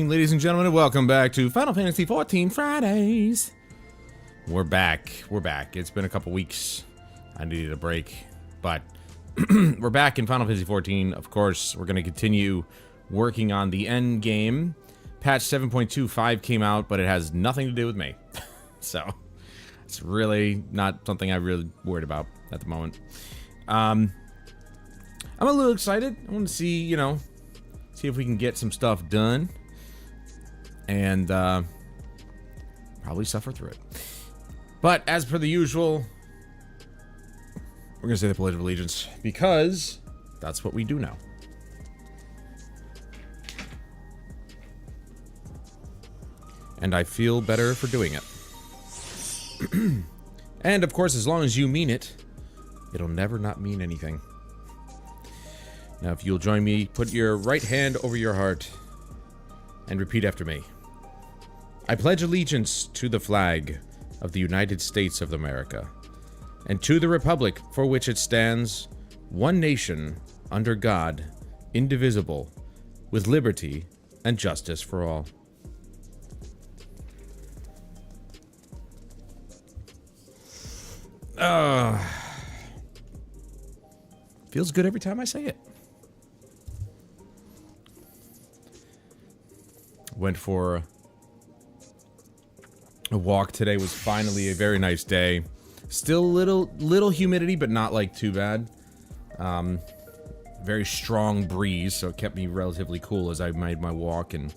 evening, ladies and gentlemen, and welcome back to Final Fantasy XIV Fridays. We're back. It's been a couple weeks. I needed a break, but we're back in Final Fantasy XIV. Of course, we're going to continue working on the end game. Patch 7.25 came out, but it has nothing to do with me. So, it's really not something I'm really worried about at the moment. I'm a little excited. I want to see, see if we can get some stuff done. And, probably suffer through it. But, as per the usual, we're going to say the Pledge of Allegiance, because that's what we do now. And I feel better for doing it. And, of course, as long as you mean it, it'll never not mean anything. Now, if you'll join me, put your right hand over your heart and repeat after me. I pledge allegiance to the flag of the United States of America and to the republic for which it stands, one nation, under God, indivisible, with liberty and justice for all. Feels good every time I say it. Went for a walk today. Was finally a very nice day. Still little humidity, but not like too bad. Very strong breeze, so it kept me relatively cool as I made my walk and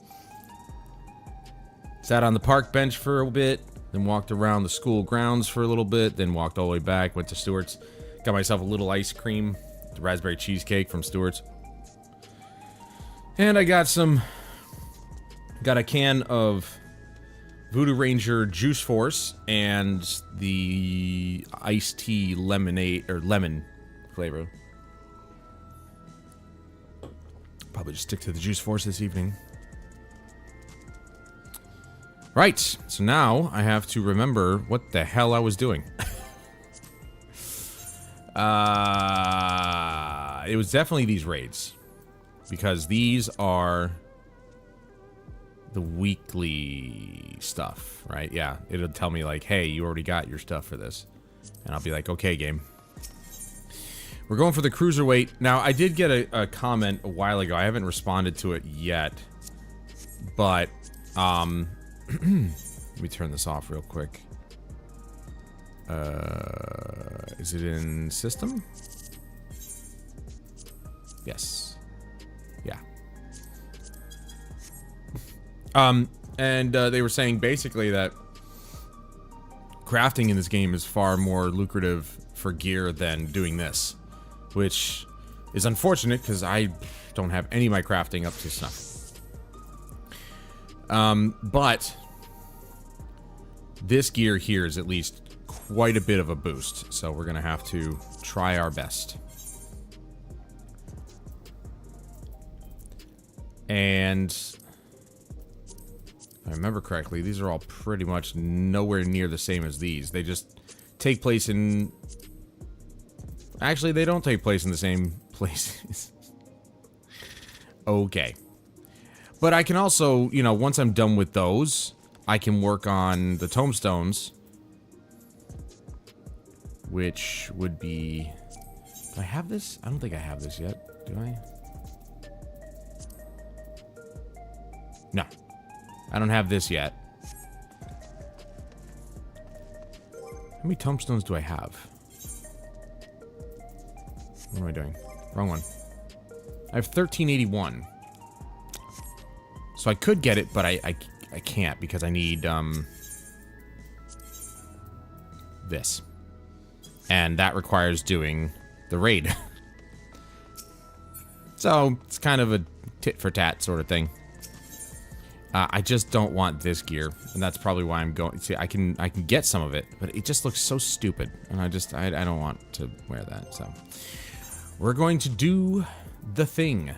sat on the park bench for a bit, then walked around the school grounds for a little bit, then walked all the way back, went to Stewart's, got myself a little ice cream, the raspberry cheesecake from Stewart's. And I got a can of Voodoo Ranger Juice Force and the iced tea lemonade, or lemon flavor. Probably just stick to the Juice Force this evening. Right, so now I have to remember what the hell I was doing. It was definitely these raids. Because these are the weekly stuff, right? Yeah, it'll tell me like, hey, you already got your stuff for this. And I'll be like, okay, game. We're going for the Cruiserweight. Now, I did get a comment a while ago. I haven't responded to it yet. But, let me turn this off real quick. Is it in system? Yes. Yeah. And they were saying basically that crafting in this game is far more lucrative for gear than doing this, which is unfortunate because I don't have any of my crafting up to snuff. But this gear here is at least quite a bit of a boost, so we're gonna have to try our best. And if I remember correctly, these are all pretty much nowhere near the same as these. They just take place in... Actually, they don't take place in the same places. Okay. But I can also, once I'm done with those, I can work on the tombstones. Which would be... Do I have this? I don't think I have this yet. Do I? No. I don't have this yet. How many tombstones do I have? What am I doing? Wrong one. I have 1381. So I could get it, but I can't because I need, this. And that requires doing the raid. So, it's kind of a tit-for-tat sort of thing. I just don't want this gear, and that's probably why I'm going. See, I can get some of it, but it just looks so stupid, and I don't want to wear that. So, we're going to do the thing.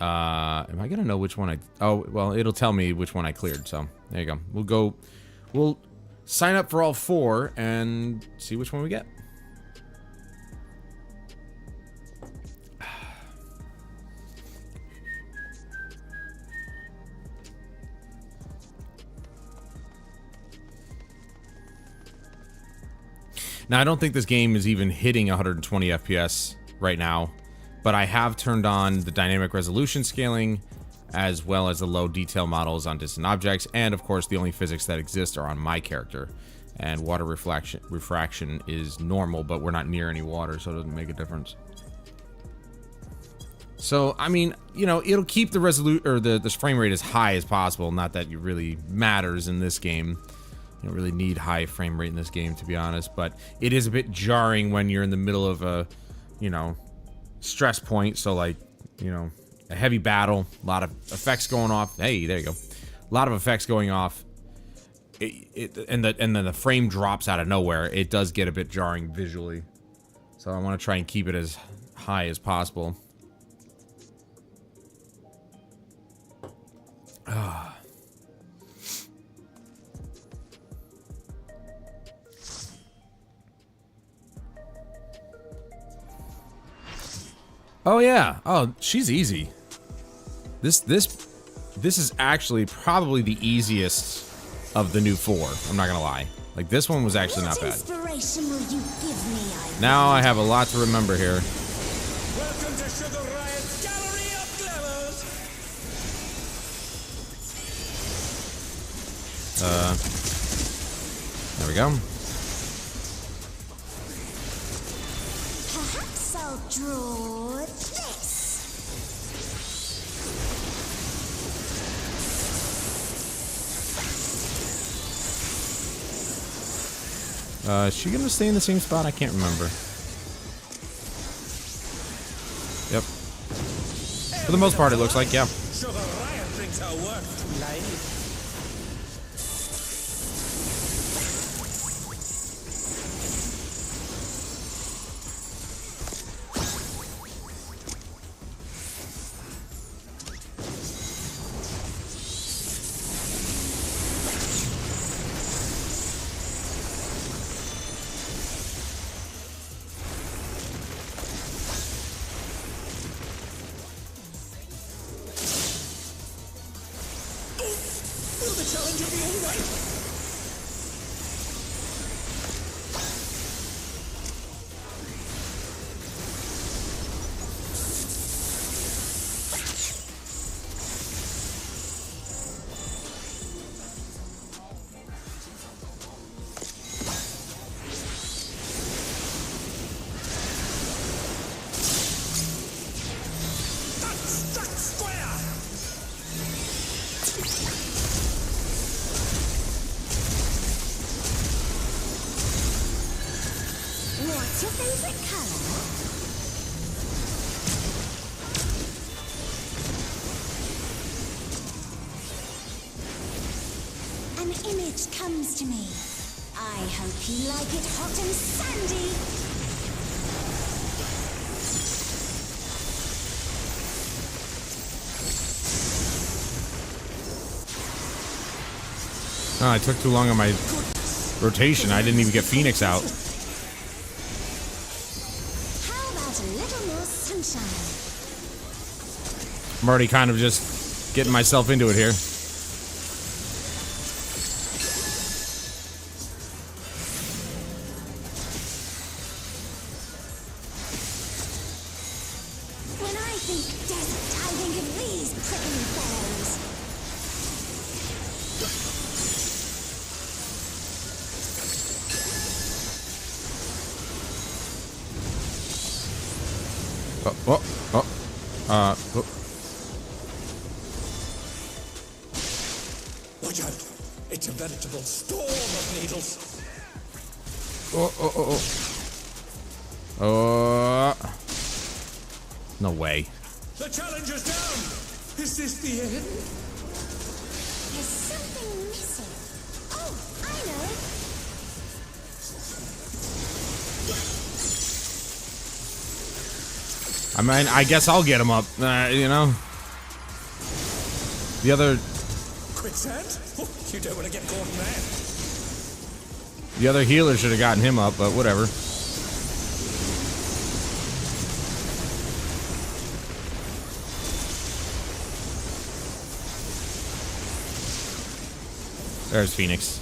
Am I gonna know which one I? Oh, well, it'll tell me which one I cleared. So there you go. We'll sign up for all 4 and see which one we get. Now, I don't think this game is even hitting 120 FPS right now, but I have turned on the dynamic resolution scaling as well as the low detail models on distant objects, and of course the only physics that exist are on my character. And water refraction is normal, but we're not near any water, so it doesn't make a difference. So, I mean, you know, it'll keep the the frame rate as high as possible. Not that it really matters in this game. You don't really need high frame rate in this game, to be honest. But it is a bit jarring when you're in the middle of a, you know, stress point. So, like, you know, a heavy battle, a lot of effects going off. Hey, there you go. A lot of effects going off. And then the frame drops out of nowhere. It does get a bit jarring visually. So I want to try and keep it as high as possible. Oh yeah. Oh, she's easy. This is actually probably the easiest of the new 4. I'm not gonna lie. Like, this one was actually not bad. Now I have a lot to remember here. Welcome to Sugar Riot's Gallery of Glamours. There we go. Perhaps I'll draw this. Is she gonna stay in the same spot? I can't remember. Yep. For the most part, it looks like, yeah. Sugar Riot thinks her work too light. Will the challenger be all right? Stuck square! What's your favorite color? An image comes to me. I hope you like it hot and sandy. Oh, I took too long on my rotation. I didn't even get Phoenix out. How about a little more sunshine? I'm already kind of just getting myself into it here. When I think desert, I think of these prickly fellows. Oh. Watch out! It's a veritable storm of needles. No way. The challenger's down! Is this the end? There's something missing. Oh, I know. I mean, I guess I'll get him up, you know? The other... Quicksand? Oh, you don't want to get caught in that. The other healer should have gotten him up, but whatever. There's Phoenix.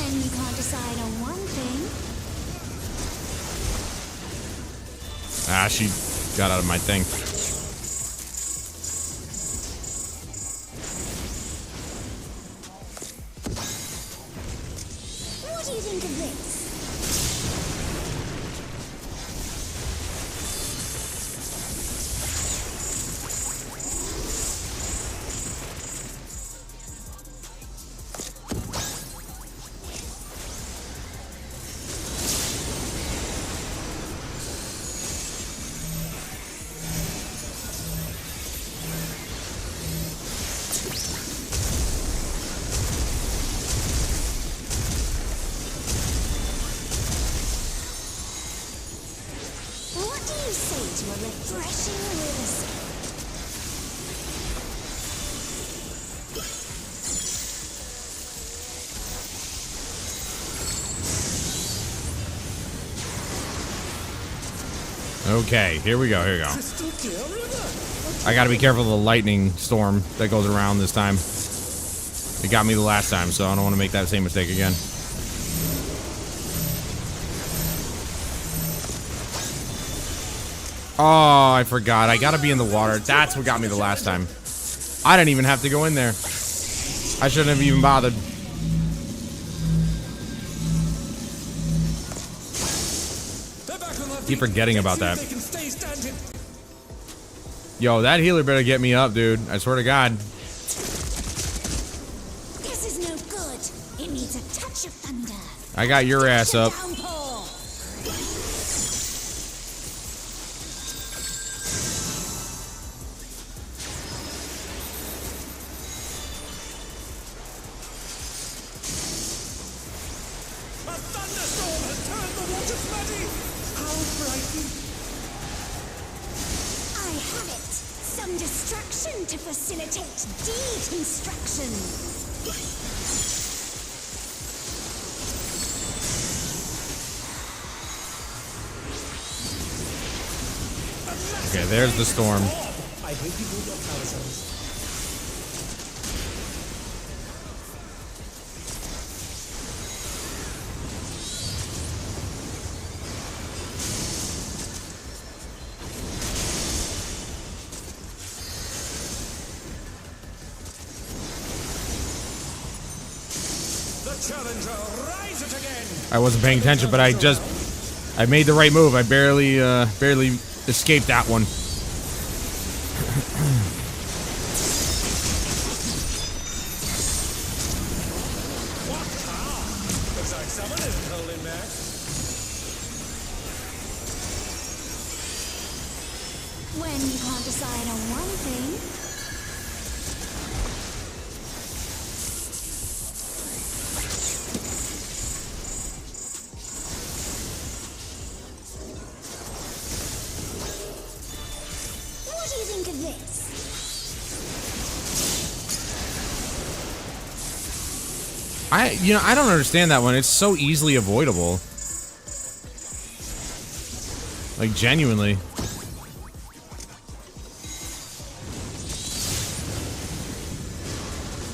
When you can't decide on one thing, Ah, she got out of my thing. what do you think of this? What do you say to a refreshing river? Okay, here we go, here we go. Crystal clear river. I gotta be careful of the lightning storm that goes around this time. It got me the last time, so I don't want to make that same mistake again. Oh, I forgot. I gotta be in the water. That's what got me the last time. I didn't even have to go in there. I shouldn't have even bothered. They're back on their Keep feet. forgetting Let's about see that. if they can stay standing. Yo, that healer better get me up, dude. I swear to God. This is no good. It needs a touch of thunder. I got your ass up. Downpour. A thunderstorm has turned the waters muddy. How frightening. I have it. Some destruction to facilitate deconstruction. Okay, there's the storm. I hope you hold your power cells. The challenger rises again. I wasn't paying attention, but I made the right move. I barely escaped that one. Looks like someone isn't holding back. When you can't decide on one thing, what do you think of this? I don't understand that one. It's so easily avoidable. Like, genuinely.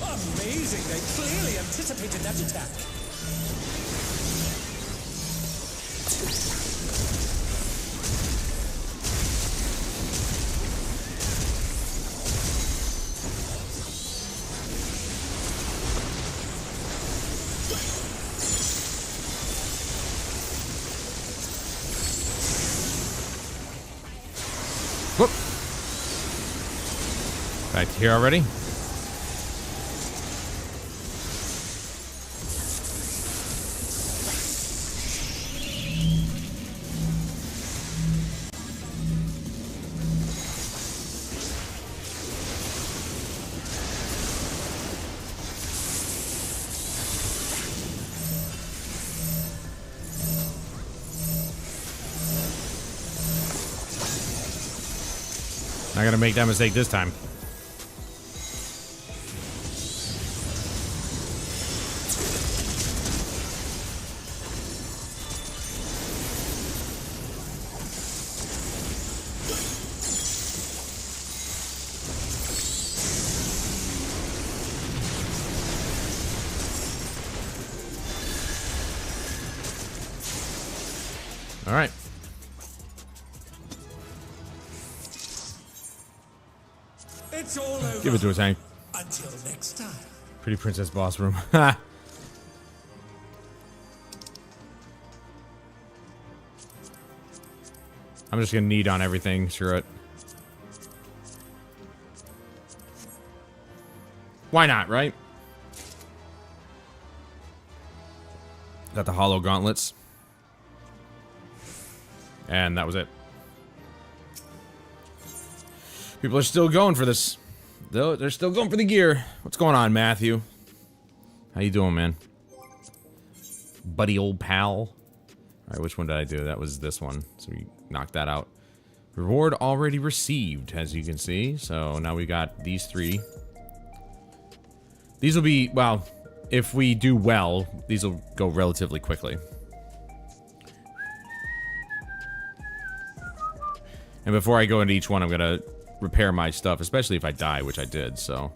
Amazing. They clearly anticipated that attack. Whoop. Back to here already? Not gonna make that mistake this time. All right. It's all over. Give it to us, Hank. Until next time. Pretty Princess Boss Room. Ha! I'm just gonna need on everything. Screw it. Why not, right? Got the hollow gauntlets. And that was it. People are still going for this. They're still going for the gear. What's going on, Matthew? How you doing, man? Buddy old pal. Alright, which one did I do? That was this one. So we knocked that out. Reward already received, as you can see. So now we got these 3. These will be, well, if we do well, these will go relatively quickly. And before I go into each one, I'm gonna repair my stuff, especially if I die, which I did, so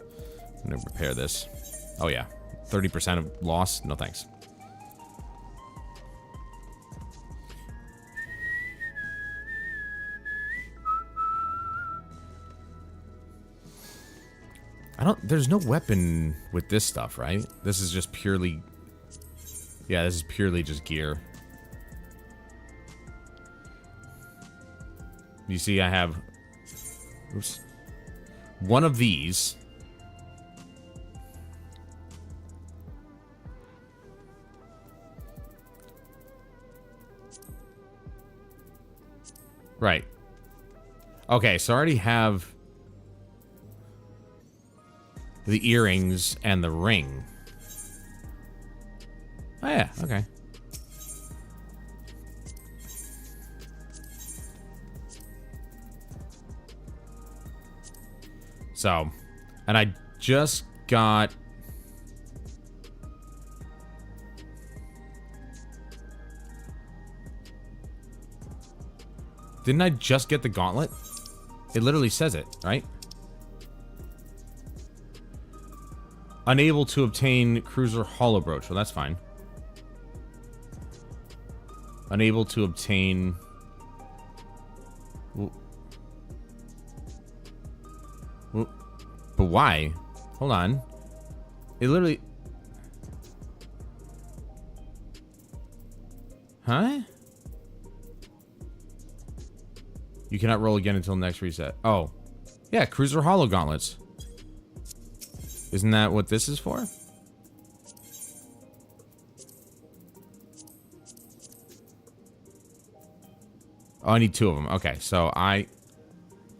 I'm gonna repair this. Oh yeah, 30% of loss? No thanks. There's no weapon with this stuff, right? This is just purely... Yeah, this is purely just gear. You see, I have... Oops. One of these. Right. Okay, so I already have... the earrings and the ring. Oh yeah, okay. So, and I just got... Didn't I just get the gauntlet? It literally says it, right? Unable to obtain Cruiser Hollow Brooch. Well, that's fine. Unable to obtain... But why? Hold on. It literally... Huh? You cannot roll again until next reset. Oh. Yeah, Cruiser Hollow Gauntlets. Isn't that what this is for? Oh, I need 2 of them. Okay, so I...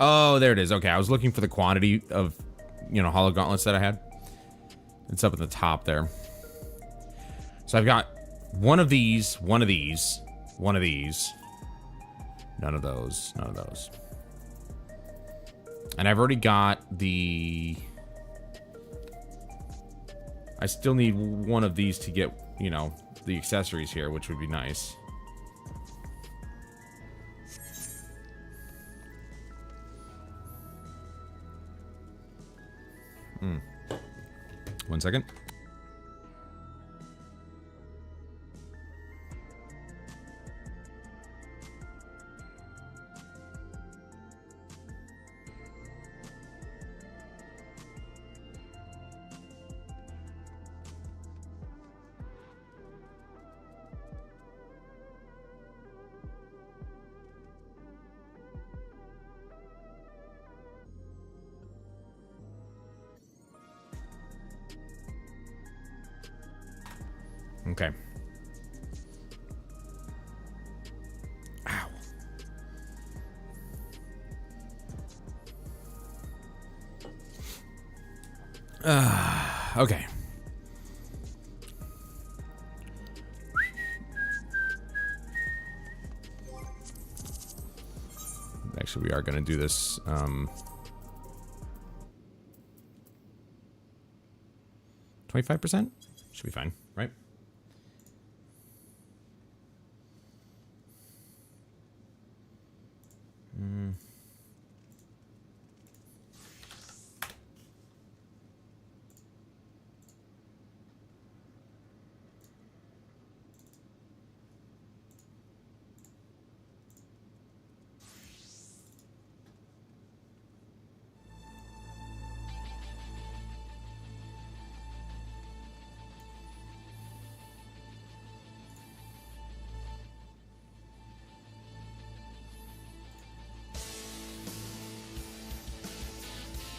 Oh, there it is. Okay, I was looking for the quantity of, you know, hollow gauntlets that I had. It's up at the top there. So I've got one of these, one of these, one of these. None of those, none of those. And I've already got the... I still need one of these to get, you know, the accessories here, which would be nice. Hmm. 1 second. Okay. Ow. Okay. Actually, we are going to do this. 25%? Should be fine, right?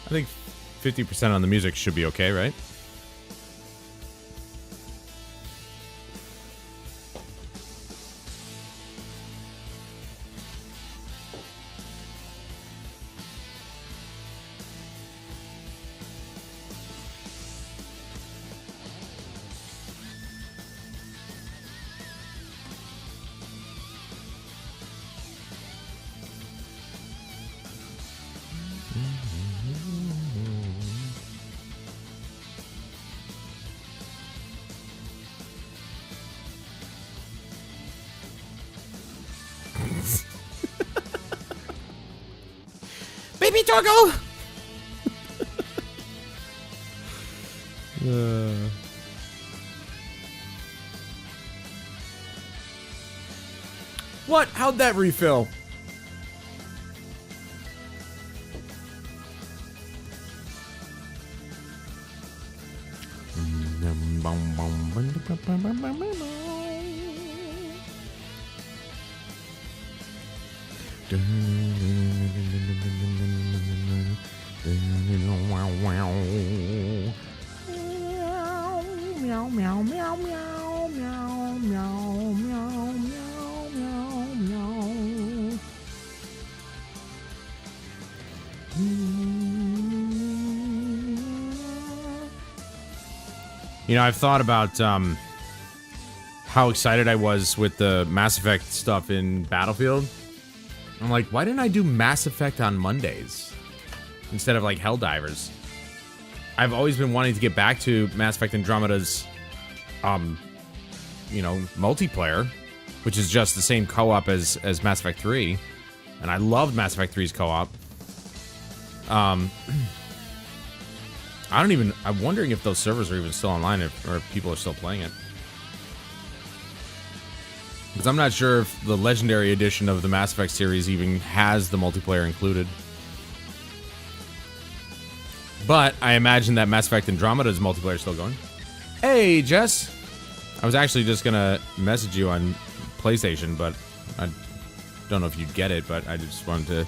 I think 50% on the music should be okay, right? Baby doggo! What? How'd that refill? You know, I've thought about how excited I was with the Mass Effect stuff in Battlefield. I'm like, why didn't I do Mass Effect on Mondays instead of like Helldivers? I've always been wanting to get back to Mass Effect Andromeda's, you know, multiplayer, which is just the same co-op as Mass Effect 3, and I loved Mass Effect 3's co-op. I'm wondering if those servers are even still online, or if people are still playing it. Because I'm not sure if the Legendary Edition of the Mass Effect series even has the multiplayer included. But I imagine that Mass Effect Andromeda's multiplayer is still going. Hey, Jess! I was actually just gonna message you on PlayStation, but I don't know if you'd get it, but I just wanted to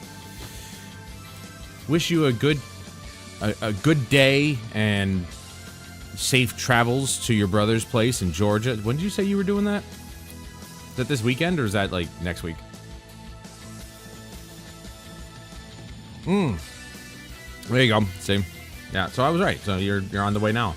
wish you a good day and safe travels to your brother's place in Georgia. When did you say you were doing that? Is that this weekend, or is that like next week? There you go. See? Yeah, so I was right. So you're on the way now.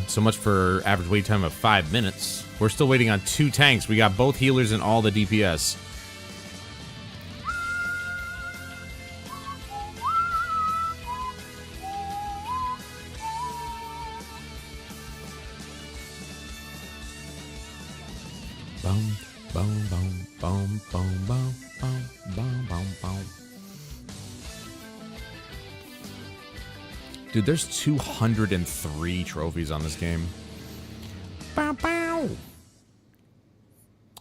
So much for average wait time of 5 minutes. We're still waiting on 2 tanks. We got both healers and all the DPS. Boom, boom, boom, boom, boom, boom, boom, boom, boom, boom. Dude, there's 203 trophies on this game. Bow, bow.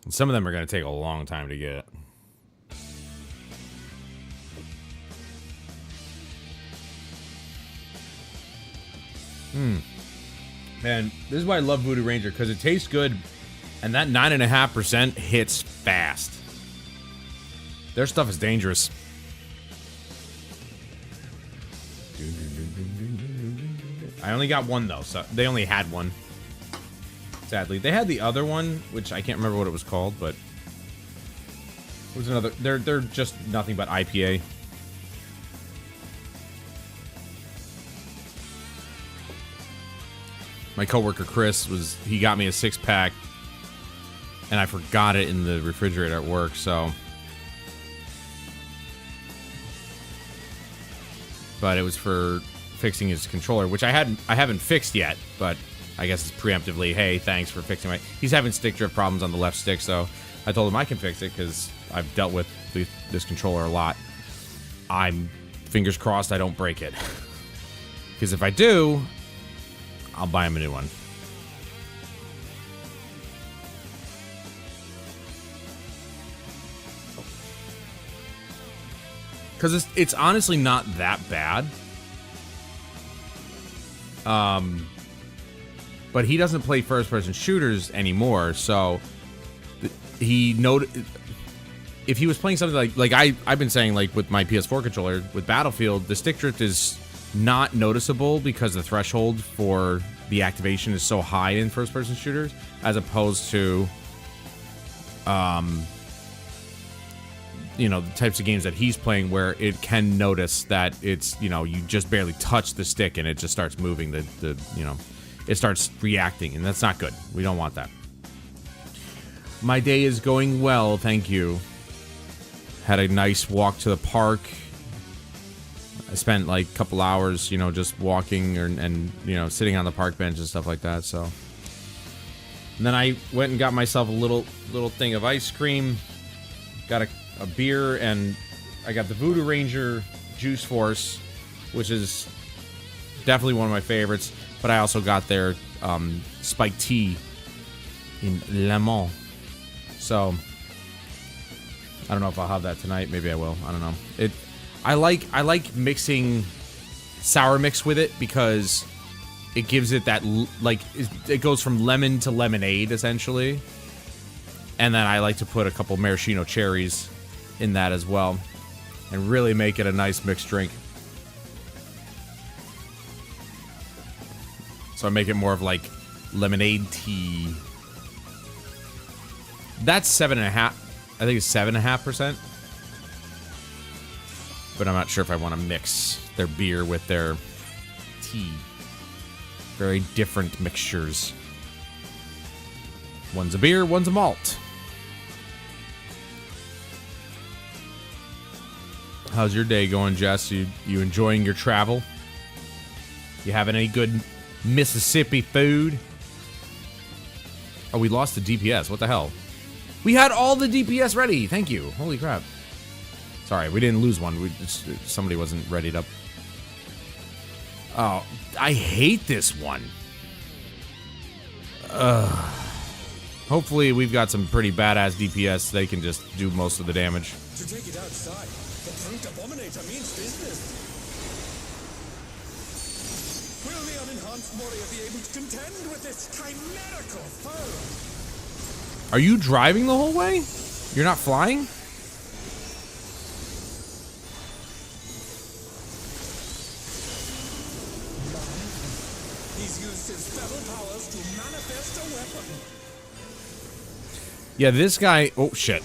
And some of them are going to take a long time to get. Man, this is why I love Voodoo Ranger, because it tastes good, and that 9.5% hits fast. Their stuff is dangerous. I only got one, though, so they only had one. Sadly. They had the other one, which I can't remember what it was called, but it was another. They're just nothing but IPA. My coworker Chris he got me a 6-pack, and I forgot it in the refrigerator at work, so. But it was for fixing his controller, which I haven't fixed yet, but I guess it's preemptively, hey, thanks for fixing he's having stick drift problems on the left stick, so I told him I can fix it because I've dealt with this controller a lot. I'm fingers crossed I don't break it. Because if I do, I'll buy him a new one. because it's honestly not that bad. But he doesn't play first-person shooters anymore, so he if he was playing something like I've been saying, like with my PS4 controller with Battlefield, the stick drift is not noticeable because the threshold for the activation is so high in first-person shooters, as opposed to you know, the types of games that he's playing where it can notice that it's, you know, you just barely touch the stick and it just starts moving, the you know, it starts reacting, and that's not good. We don't want that. My day is going well, thank you. Had a nice walk to the park. I spent like a couple hours, you know, just walking and you know, sitting on the park bench and stuff like that, so. And then I went and got myself a little thing of ice cream. Got a beer, and I got the Voodoo Ranger Juice Force, which is definitely one of my favorites. But I also got their spiked tea in lemon. So I don't know if I'll have that tonight. Maybe I will. I don't know. I like mixing sour mix with it because it gives it that it goes from lemon to lemonade essentially. And then I like to put a couple maraschino cherries in that as well, and really make it a nice mixed drink. So I make it more of like lemonade tea. That's 7.5. I think it's 7.5%. But I'm not sure if I want to mix their beer with their tea. Very different mixtures. One's a beer, one's a malt. How's your day going, Jess? You enjoying your travel? You having any good Mississippi food? Oh, we lost the DPS. What the hell? We had all the DPS ready. Thank you. Holy crap. Sorry, we didn't lose one. Somebody wasn't readied up. Oh, I hate this one. Hopefully we've got some pretty badass DPS. They can just do most of the damage. To take it outside, the brute abominator means business. Will the unenhanced warrior be able to contend with this chimerical foe? Are you driving the whole way? You're not flying? He's used his feral powers to manifest a weapon. Yeah, this guy... Oh, shit.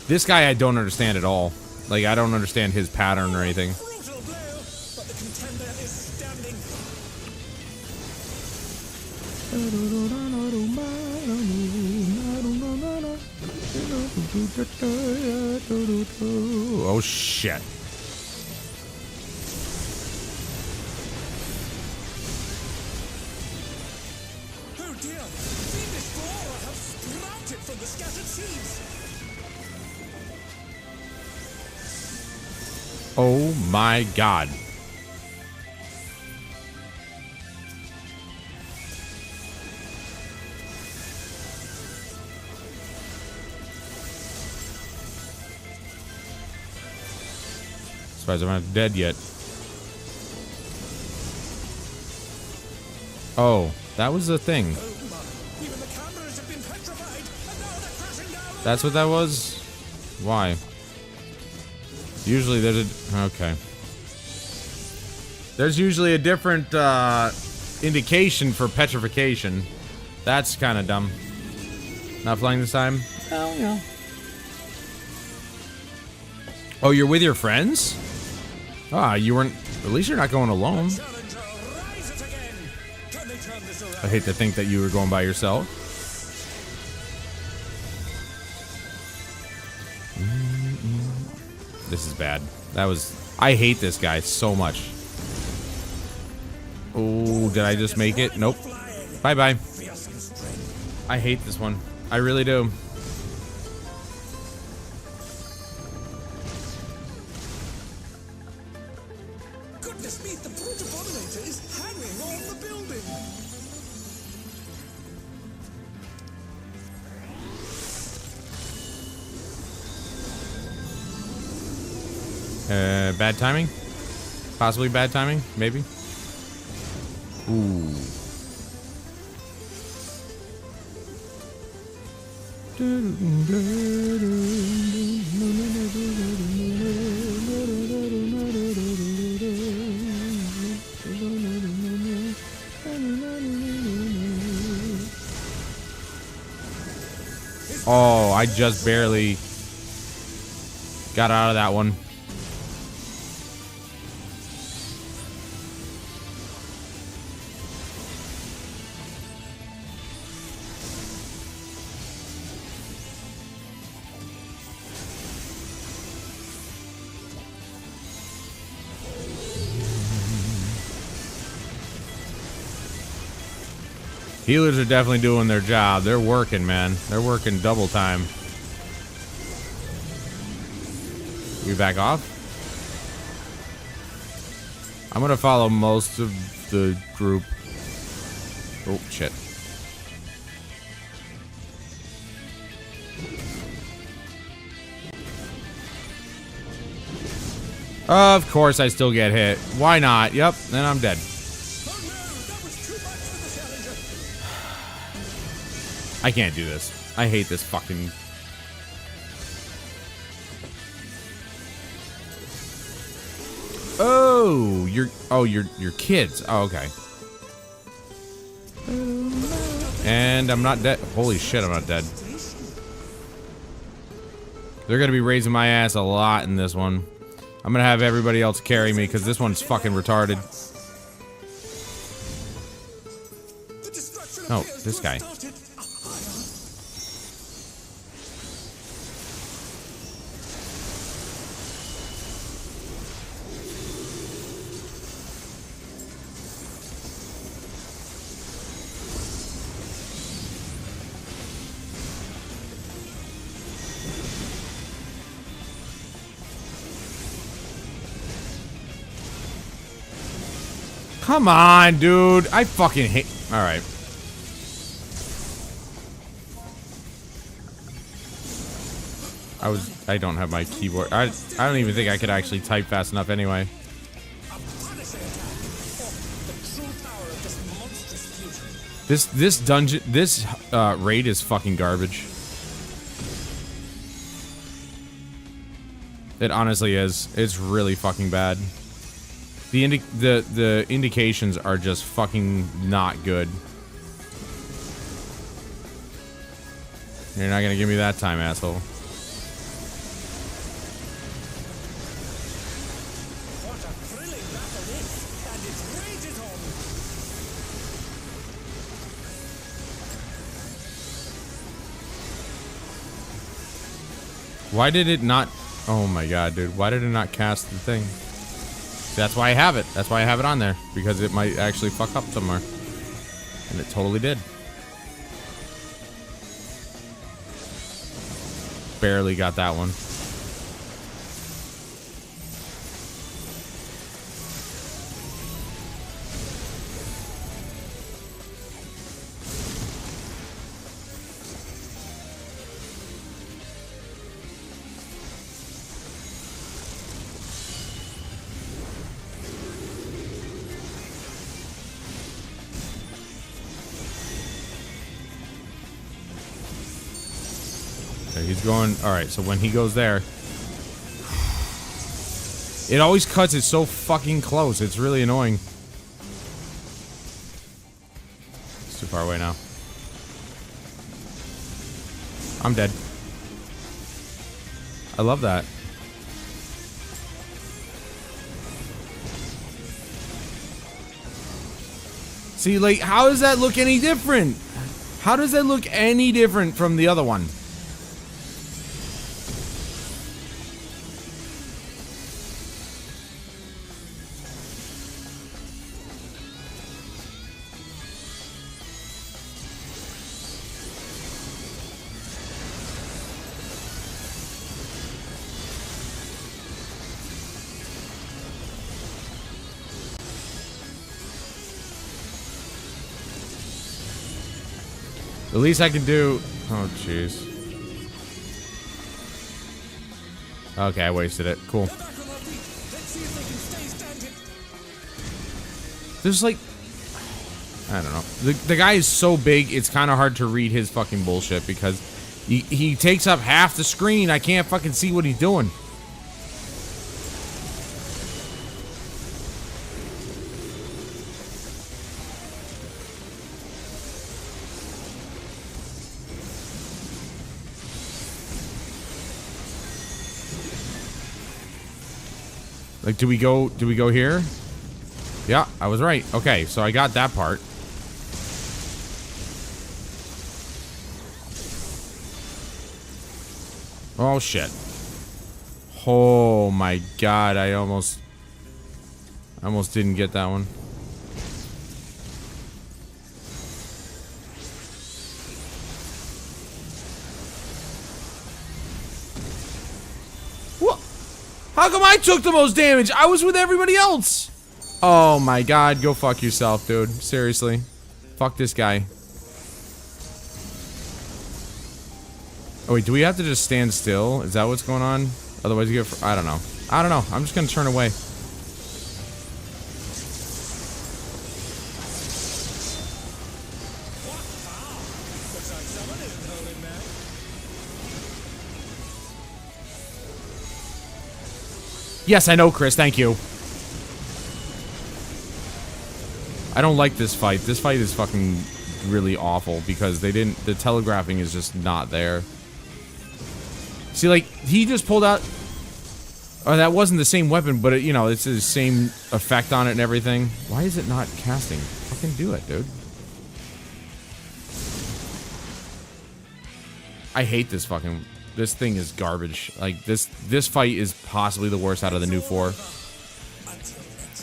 This guy I don't understand at all. Like, I don't understand his pattern or anything. Brutal blow, but the contender is standing. Oh, shit. Oh dear, fiendish flora have sprouted from the scattered seeds. Oh my god. Surprised I'm not dead yet. Oh, that was the thing. Even the cameras have been petrified, and now they're crashing down. That's what that was? Why? Usually there's a... Okay. There's usually a different indication for petrification. That's kind of dumb. Not flying this time? Oh, yeah. Oh, you're with your friends? Ah, you weren't... At least you're not going alone. Challenger rises again. Can they turn this around? I hate to think that you were going by yourself. This is bad. That was... I hate this guy so much. Oh, did I just make it? Nope. Bye-bye. I hate this one. I really do. Goodness me, the brute abominator is hanging on the building. Bad timing? Possibly bad timing? Maybe? Ooh. Oh, I just barely got out of that one. Healers are definitely doing their job. They're working, man. They're working double time. You back off? I'm gonna follow most of the group. Oh, shit. Of course I still get hit. Why not? Yep, then I'm dead. I can't do this. I hate this fucking... Oh, you're kids. Oh, okay. And I'm not dead. Holy shit, I'm not dead. They're gonna be raising my ass a lot in this one. I'm gonna have everybody else carry me because this one's fucking retarded. Oh, this guy. Come on, dude. I fucking hate... Alright. I don't have my keyboard. I don't even think I could actually type fast enough anyway. This dungeon... This raid is fucking garbage. It honestly is. It's really fucking bad. The indications are just fucking not good. You're not gonna give me that time, asshole. What a thrilling battle this, and its rages on. Why did it not... Oh my god, dude. Why did it not cast the thing? That's why I have it. That's why I have it on there. Because it might actually fuck up somewhere. And it totally did. Barely got that one. He's going... Alright, so when he goes there... It always cuts it so fucking close. It's really annoying. It's too far away now. I'm dead. I love that. See, like, how does that look any different? How does that look any different from the other one? The least I can do... Oh, jeez. Okay, I wasted it. Cool. The battle of the There's like, I don't know. The guy is so big, it's kind of hard to read his fucking bullshit because he takes up half the screen. I can't fucking see what he's doing. Like, do we go here? Yeah, I was right. Okay, so I got that part. Oh, shit. Oh, my God. I almost didn't get that one. What? How come I took the most damage? I was with everybody else. Oh, my God. Go fuck yourself, dude. Seriously. Fuck this guy. Oh, wait, do we have to just stand still? Is that what's going on? Otherwise you get... I don't know. I don't know. I'm just gonna turn away. Looks like someone isn't holding back. Yes, I know, Chris. Thank you. I don't like this fight. This fight is fucking really awful because they didn't... The telegraphing is just not there. See, like, he just pulled out... Oh, that wasn't the same weapon, but, it, you know, it's the same effect on it and everything. Why is it not casting? Fucking do it, dude. I hate this fucking... This thing is garbage. Like, this fight is possibly the worst out of the new 4.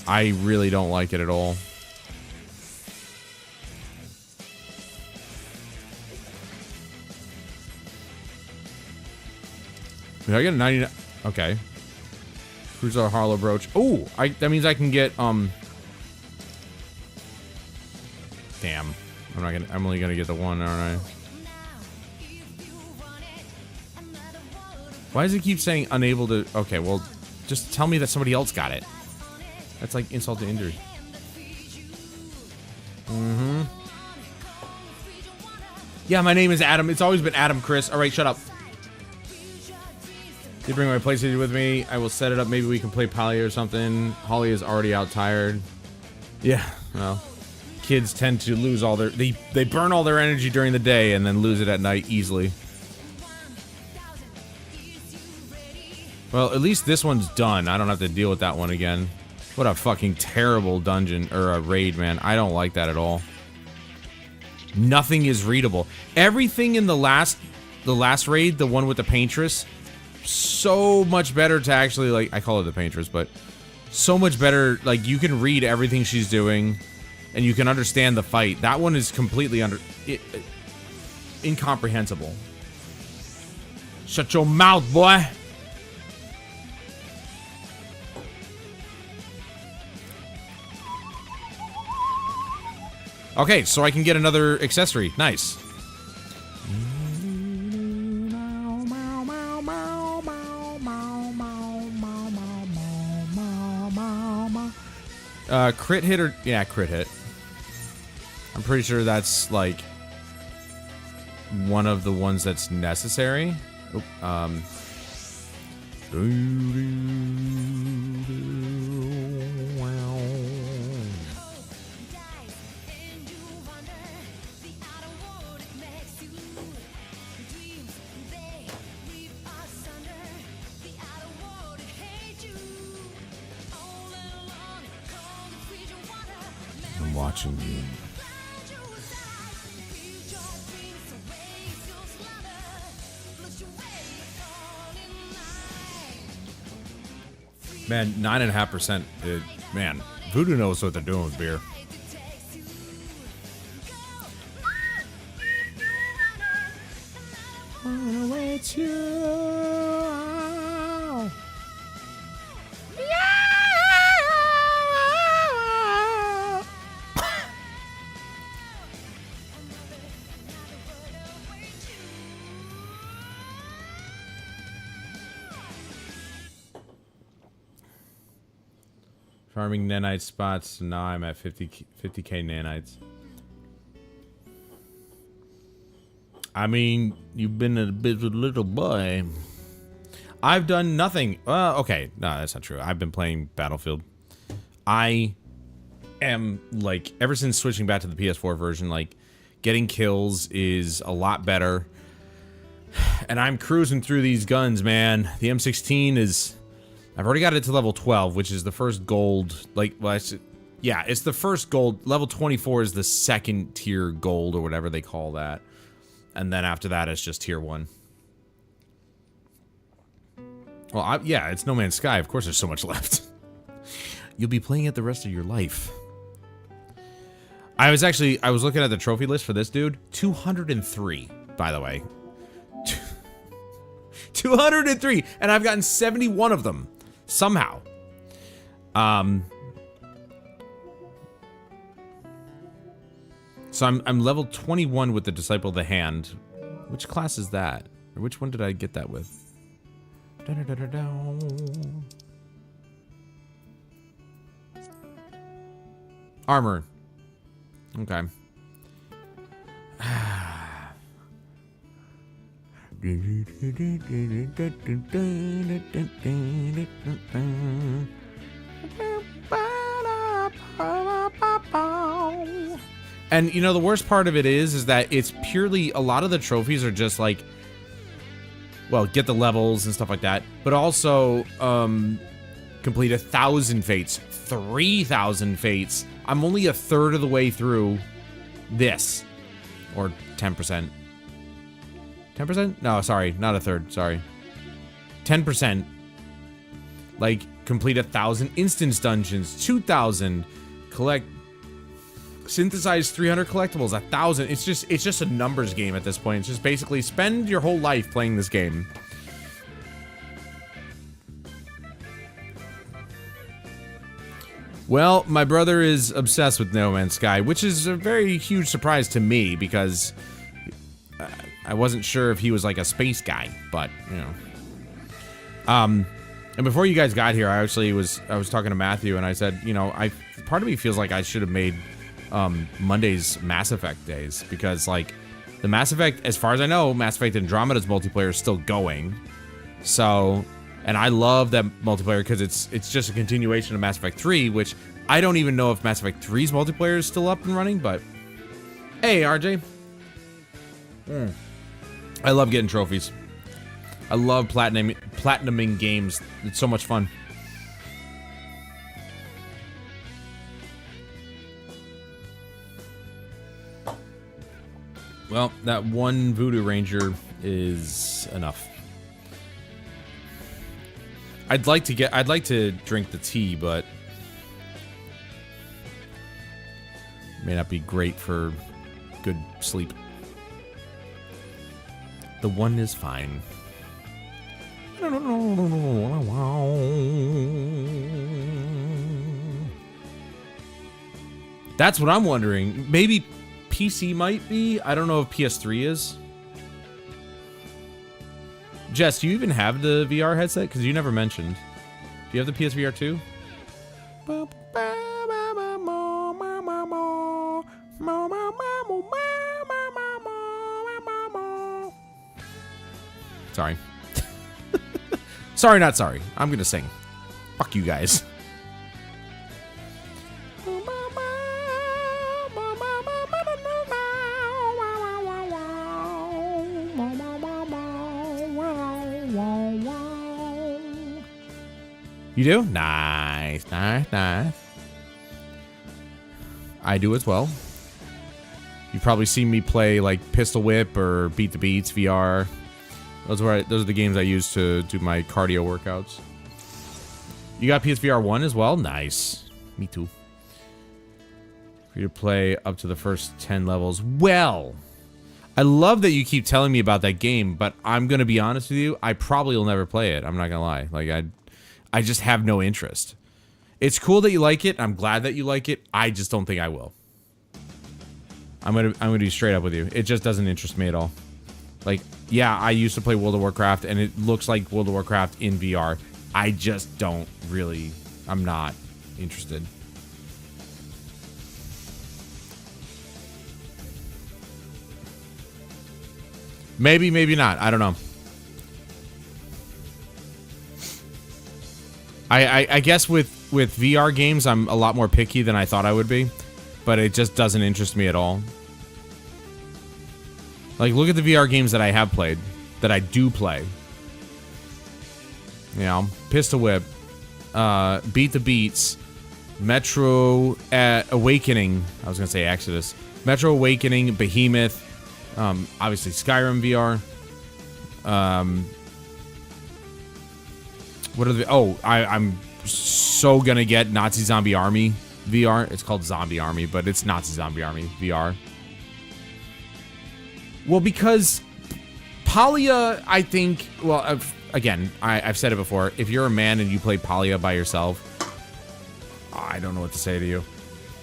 I really don't like it at all. Did I get a 99? Okay. Cruiser Harlow Brooch. Oh, that means I can get, Damn. I'm only gonna get the one, aren't I? Why does it keep saying unable to... Okay, well, just tell me that somebody else got it. That's like insult to injury. Mm-hmm. Yeah, my name is Adam. It's always been Adam, Chris. Alright, shut up. Did bring my PlayStation with me. I will set it up. Maybe we can play Pally or something. Holly is already out tired. Yeah, well, kids tend to lose all their... They burn all their energy during the day and then lose it at night easily. Well, at least this one's done. I don't have to deal with that one again. What a fucking terrible dungeon, or a raid, man. I don't like that at all. Nothing is readable. Everything in the last raid, the one with the paintress... So much better to actually, like, I call it the paintress, but so much better, like, you can read everything she's doing and you can understand the fight. That one is completely incomprehensible. Shut your mouth, boy. Okay, so I can get another accessory. Nice. Crit hit or... Yeah, crit hit. I'm pretty sure that's, like, one of the ones that's necessary. Oop, I'm watching you. Man, 9.5%. Man, Voodoo knows what they're doing with beer. Farming nanite spots. Now I'm at 50k nanites. I mean, you've been a bit of a little boy. I've done nothing. Okay. No, that's not true. I've been playing Battlefield. I am, like, ever since switching back to the PS4 version, like, getting kills is a lot better. And I'm cruising through these guns, man. The M16 is... I've already got it to level 12, which is the first gold. Like, well, yeah, it's the first gold. Level 24 is the second tier gold, or whatever they call that. And then after that, it's just tier 1. Well, yeah, it's No Man's Sky. Of course there's so much left. You'll be playing it the rest of your life. I was looking at the trophy list for this dude. 203, by the way. 203, and I've gotten 71 of them somehow. So I'm level 21 with the Disciple of the Hand. Which class is that? Or which one did I get that with? Armor. Okay. And you know, the worst part of it is that it's purely, a lot of the trophies are just like, well, get the levels and stuff like that, but also complete 1,000 fates, 3,000 fates. I'm only a third of the way through this, or 10%. 10%? No, sorry, not a third. Sorry, 10%. Like, complete 1,000 instance dungeons, 2,000 collect. Synthesize 300 collectibles, 1,000. It's just a numbers game at this point. It's just basically spend your whole life playing this game. Well, my brother is obsessed with No Man's Sky, which is a very huge surprise to me because I wasn't sure if he was like a space guy, but you know. And before you guys got here, I was talking to Matthew and I said, you know, part of me feels like I should have made Monday's Mass Effect days, because like the Mass Effect, as far as I know, Mass Effect Andromeda's multiplayer is still going. So, and I love that multiplayer because it's just a continuation of Mass Effect 3, which I don't even know if Mass Effect 3's multiplayer is still up and running, but hey, RJ. I love getting trophies. I love platinuming games. It's so much fun. Well, that one Voodoo Ranger is enough. I'd like to drink the tea, but may not be great for good sleep. The one is fine. That's what I'm wondering. Maybe PC might be. I don't know if PS3 is. Jess, do you even have the VR headset? Because you never mentioned. Do you have the PSVR 2? Sorry. Sorry, not sorry. I'm gonna sing. Fuck you guys. You do? Nice, nice, nice. I do as well. You've probably seen me play like Pistol Whip or Beat the Beats VR. Those are the games I use to do my cardio workouts. You got PSVR 1 as well? Nice. Me too. For you to play up to the first 10 levels. Well, I love that you keep telling me about that game, but I'm going to be honest with you, I probably will never play it. I'm not going to lie. Like, I just have no interest. It's cool that you like it. I'm glad that you like it. I just don't think I will. I'm gonna be straight up with you. It just doesn't interest me at all. Like, yeah, I used to play World of Warcraft, and it looks like World of Warcraft in VR. I just don't really. I'm not. interested. Maybe, maybe not. I don't know. I guess with VR games, I'm a lot more picky than I thought I would be, but it just doesn't interest me at all. Like, look at the VR games that I have played, that I do play. You know, Pistol Whip, Beat the Beats, Metro Awakening. I was gonna say Exodus. Metro Awakening, Behemoth, obviously Skyrim VR. What are the? Oh, I'm so gonna get Nazi Zombie Army VR. It's called Zombie Army, but it's Nazi Zombie Army VR. Well, because Palia, I think. Well, again, I've said it before. If you're a man and you play Palia by yourself, I don't know what to say to you.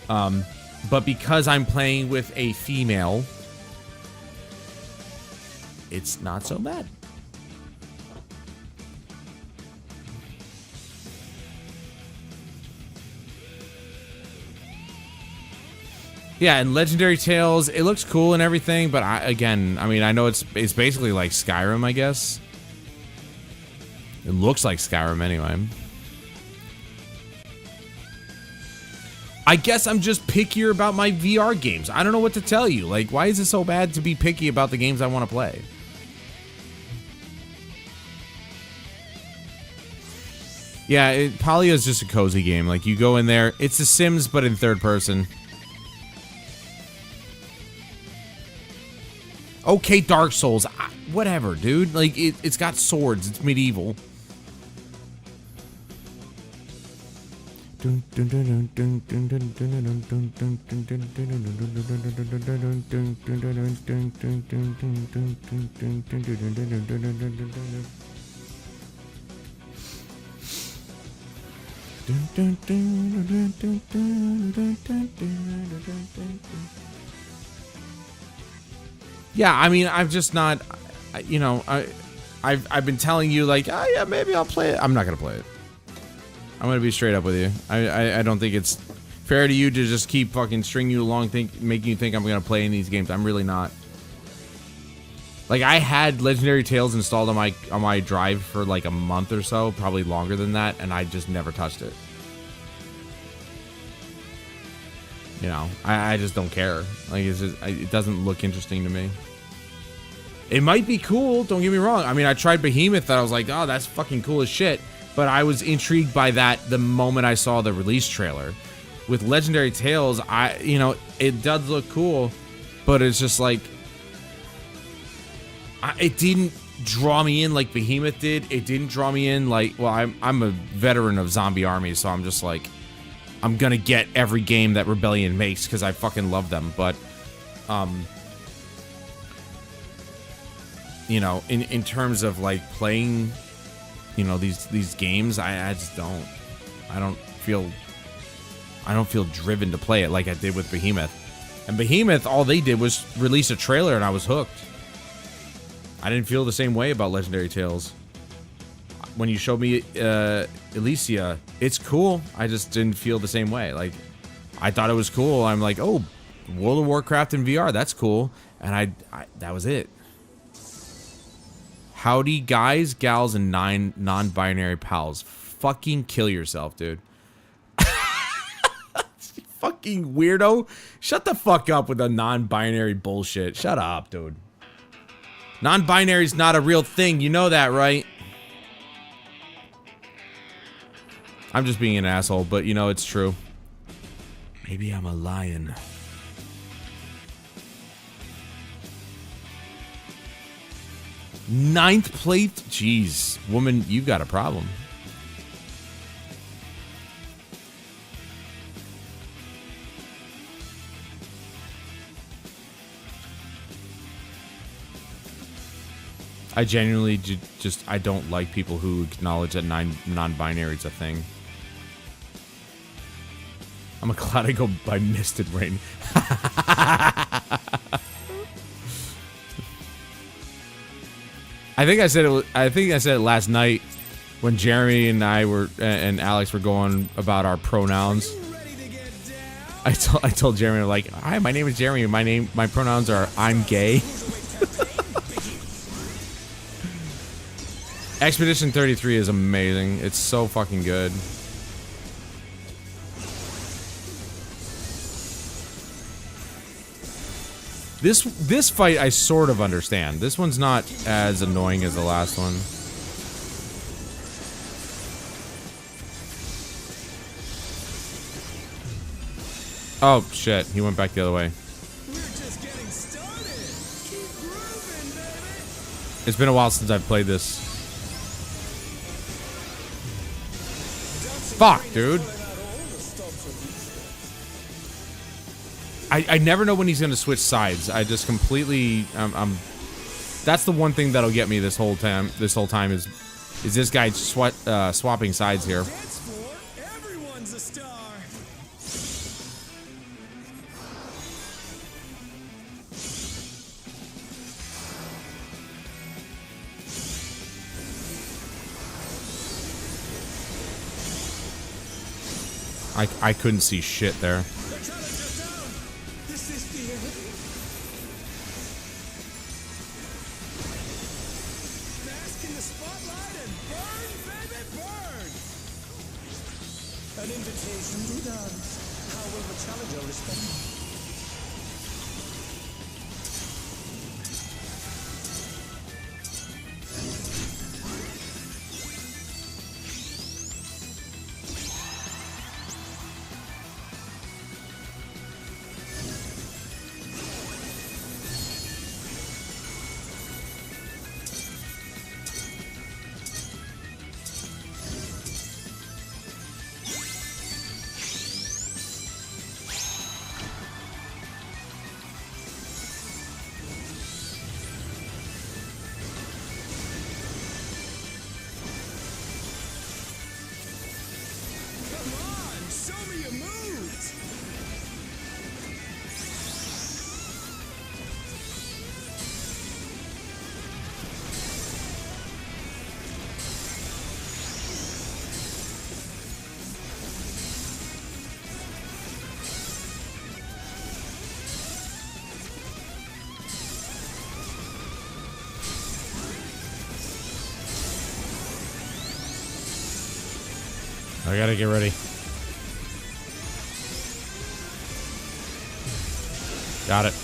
But because I'm playing with a female, it's not so bad. Yeah, and Legendary Tales, it looks cool and everything, but I mean, I know it's basically like Skyrim, I guess. It looks like Skyrim anyway. I guess I'm just pickier about my VR games. I don't know what to tell you. Like, why is it so bad to be picky about the games I want to play? Yeah, Palia is just a cozy game. Like, you go in there, it's The Sims, but in third person. Okay, Dark Souls. Whatever, dude. Like, it's got swords. It's medieval. Yeah, I mean, I've just not, you know, I've been telling you, like, oh yeah, maybe I'll play it. I'm not gonna play it. I'm gonna be straight up with you. I don't think it's fair to you to just keep fucking stringing you along, making you think I'm gonna play in these games. I'm really not. Like, I had Legendary Tales installed on my drive for like a month or so, probably longer than that, and I just never touched it. You know, I just don't care. Like, it doesn't look interesting to me. It might be cool, don't get me wrong. I mean, I tried Behemoth, and I was like, oh, that's fucking cool as shit. But I was intrigued by that the moment I saw the release trailer. With Legendary Tales, you know, it does look cool, but it's just like, it didn't draw me in like Behemoth did. It didn't draw me in like, well, I'm a veteran of Zombie Army, so I'm just like, I'm gonna get every game that Rebellion makes because I fucking love them. But, you know, in terms of like playing, you know, these games, I just don't. I don't feel driven to play it like I did with Behemoth. And Behemoth, all they did was release a trailer and I was hooked. I didn't feel the same way about Legendary Tales. When you showed me Elysia, it's cool. I just didn't feel the same way. Like, I thought it was cool. I'm like, oh, World of Warcraft in VR, that's cool. And I that was it. Howdy, guys, gals, and 9 non-binary pals. Fucking kill yourself, dude. Fucking weirdo. Shut the fuck up with the non-binary bullshit. Shut up, dude. Non-binary's not a real thing. You know that, right? I'm just being an asshole, but you know, it's true. Maybe I'm a lion. Ninth place? Jeez. Woman, you got a problem. I genuinely just, I don't like people who acknowledge that non-binary is a thing. I'm glad I go by Misted Rain. I think I said it last night when Jeremy and I were and Alex were going about our pronouns. I told Jeremy, like, hi, my name is Jeremy. My pronouns are I'm gay. Expedition 33 is amazing. It's so fucking good. This fight I sort of understand. This one's not as annoying as the last one. Oh shit, he went back the other way. We're just getting started. Keep grooving, baby. It's been a while since I've played this. Fuck, dude. I never know when he's gonna switch sides. I just completely that's the one thing that'll get me this whole time. This whole time is this guy swapping sides here. Dance floor, everyone's a star. I couldn't see shit there. The challenger's down. This is the end. Bask in the spotlight and burn, baby, burn. An invitation to dance. How will the challenger respond? Come on, show me your moves. I gotta get ready. Got it.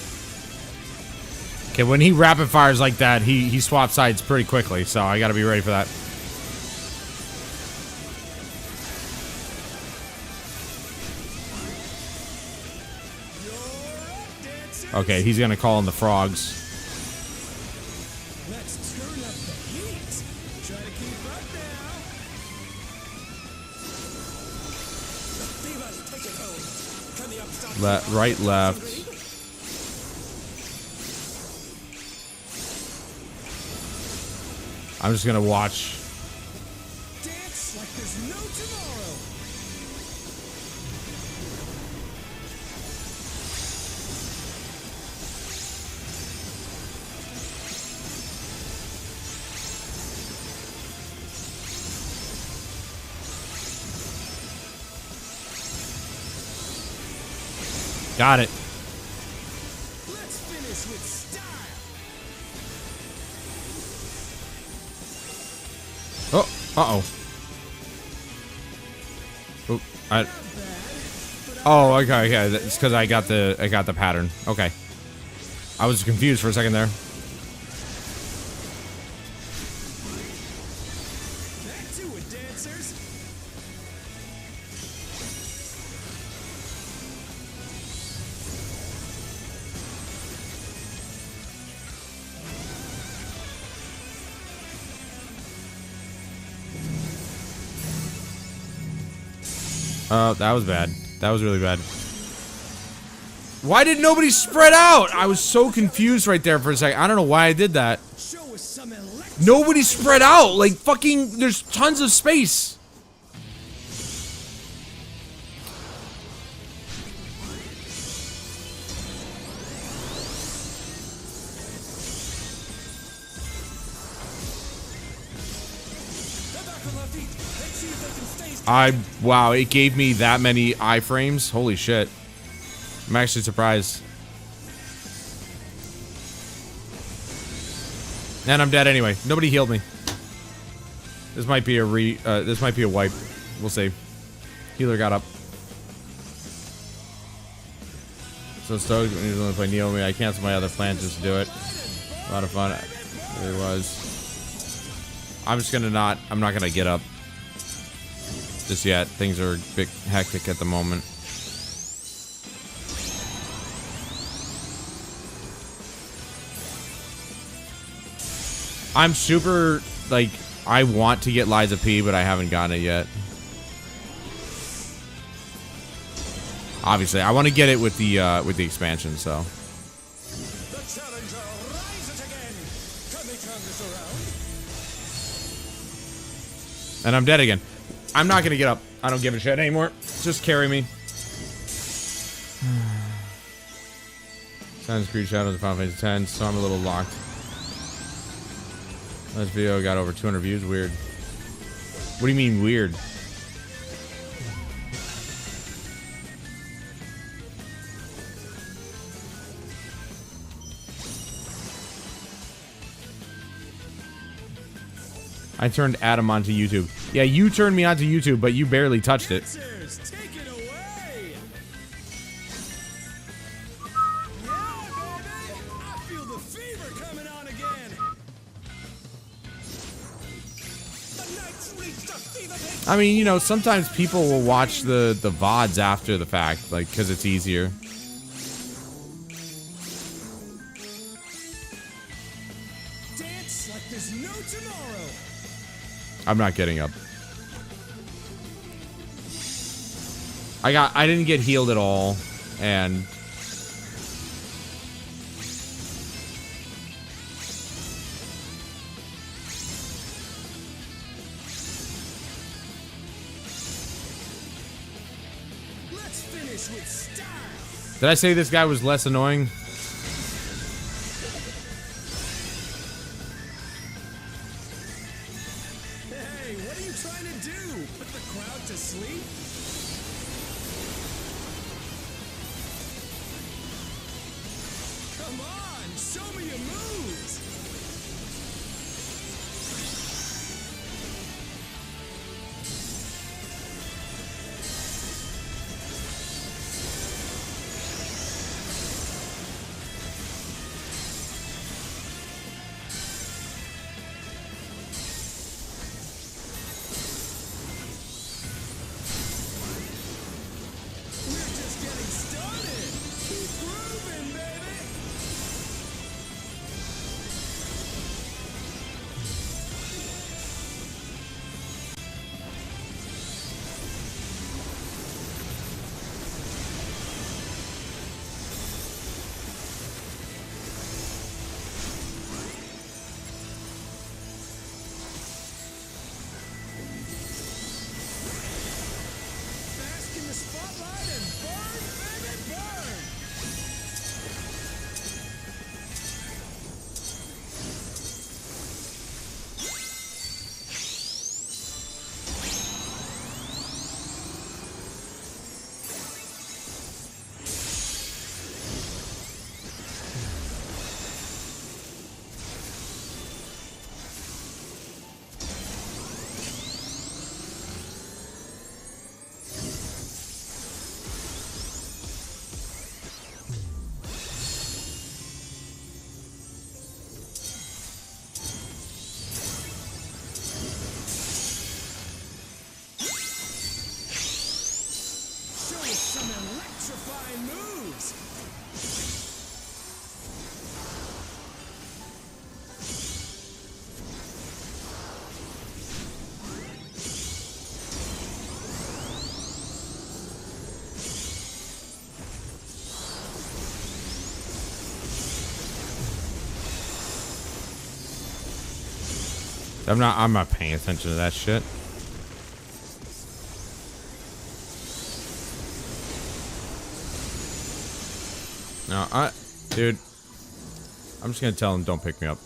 Okay, when he rapid fires like that, he swaps sides pretty quickly, so I gotta be ready for that. Okay, he's gonna call in the frogs. Let's turn up the heat. Try to keep up now. Divas, take it home. Can the upstart Right, left. I'm just gonna watch. dance like there's no tomorrow? Got it. Let's finish with style. Oh, uh-oh. Oh, oh, okay, okay. It's because I got the pattern. Okay. I was confused for a second there. Back to it, dancers. Oh, that was bad. That was really bad. Why did nobody spread out? I was so confused right there for a second. I don't know why I did that. Show us some electric. Nobody spread out. Like, fucking, there's tons of space. They're back on their feet. see if they can stay Wow, it gave me that many iframes. Holy shit. I'm actually surprised. And I'm dead anyway. Nobody healed me. This might be a wipe. We'll see. Healer got up. So stoked when he was only play Naomi. I canceled my other plans just to do it. A lot of fun. It really was. I'm not gonna get up just yet. Things are a bit hectic at the moment. I'm super, like, I want to get Liza P, but I haven't gotten it yet. Obviously, I want to get it with the expansion, so. The challenger rises again. Can they turn this around? And I'm dead again. I'm not gonna get up. I don't give a shit anymore. Just carry me. Assassin's Creed Shadows of Final Fantasy X, so I'm a little locked. This video got over 200 views. Weird. What do you mean weird? I turned Adam onto YouTube. Yeah, you turned me onto YouTube, but you barely touched it. Answers, take it away. Yeah, baby. I feel the fever coming on again. The night's reached a fever pitch. I mean, you know, sometimes people will watch the VODs after the fact, like, because it's easier. Dance like there's no tomorrow. I'm not getting up. I didn't get healed at all, and Let's finish with style. did I say this guy was less annoying? Hey, what are you trying to do? Put the crowd to sleep? Come on, show me your moves. We're just getting started. Keep grooving, baby. Bask in the spotlight and burn, baby, burn. Show us some electrifying moves. I'm not paying attention to that shit. No, dude, I'm just gonna tell him don't pick me up.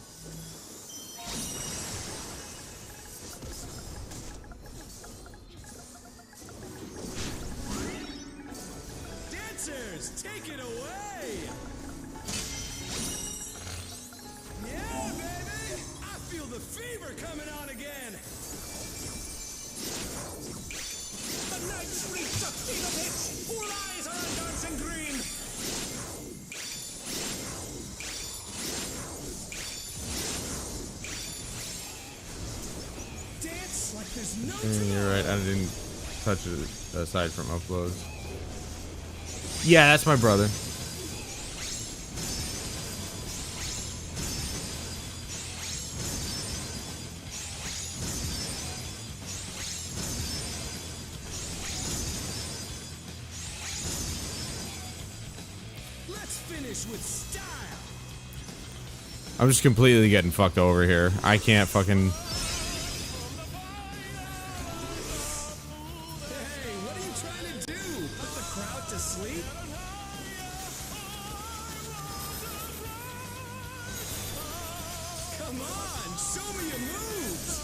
There's no You're right, I didn't touch it aside from uploads. Yeah, that's my brother. Let's finish with style. I'm just completely getting fucked over here. I can't fucking... Hey, what are you trying to do? Put the crowd to sleep? Come on, show me your moves.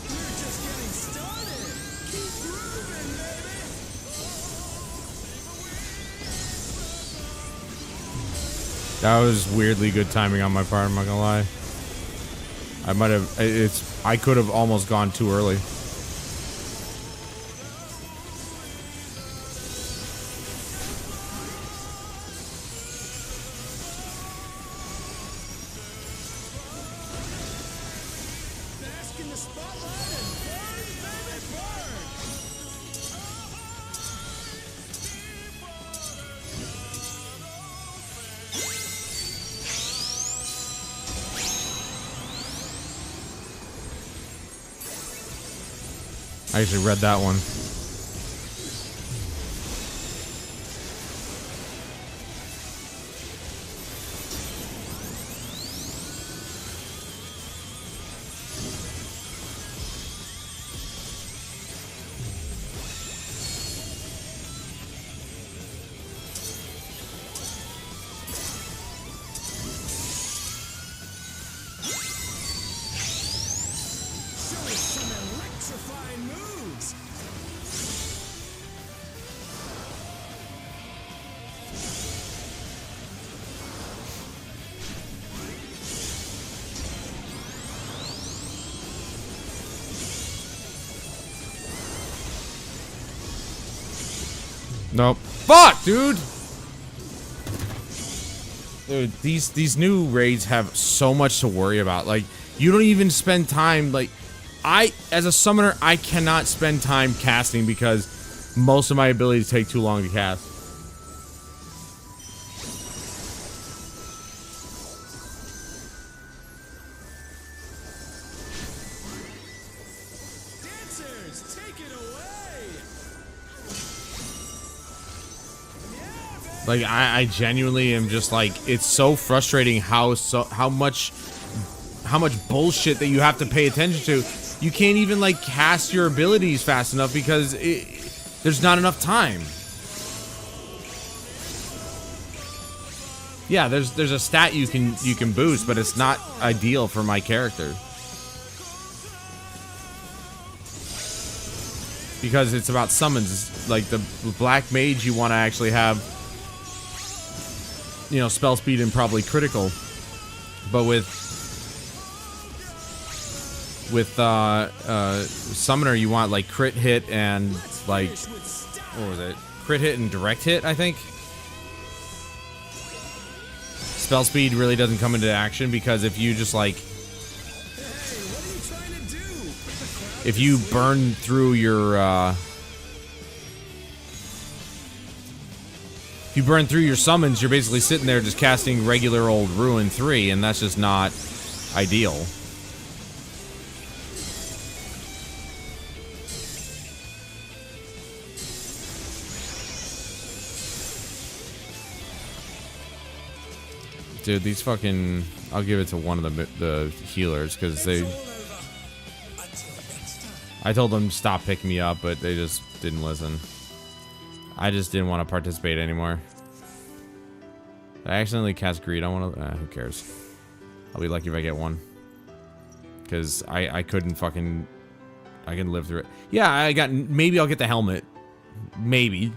We're just getting started. Keep grooving, baby. That was weirdly good timing on my part, I'm not gonna lie. I might have... I could have almost gone too early. Bask in the spotlight and burn, baby, burn. I actually read that one. Show us some electrifying moves. Nope. Fuck, dude! Dude, these new raids have so much to worry about. Like, you don't even spend time, like... as a summoner, I cannot spend time casting because most of my abilities take too long to cast. Dancers, take it away. Like, I genuinely am just like, it's so frustrating how much bullshit that you have to pay attention to. You can't even like cast your abilities fast enough because there's not enough time. Yeah, there's a stat you can boost, but it's not ideal for my character. Because it's about summons. It's like the black mage, you want to actually have, you know, spell speed and probably critical. But with summoner, you want like crit hit and like, what was it? Crit hit and direct hit, I think. Spell speed really doesn't come into action because if you just like, if you burn through your if you burn through your summons, you're basically sitting there just casting regular old Ruin 3, and that's just not ideal. Dude, these fucking... I'll give it to one of the healers, because they... I told them to stop picking me up, but they just didn't listen. I just didn't want to participate anymore. I accidentally cast Greed. I want to... who cares? I'll be lucky if I get one. Because I couldn't fucking... I can live through it. Yeah, I got... Maybe I'll get the helmet. Maybe.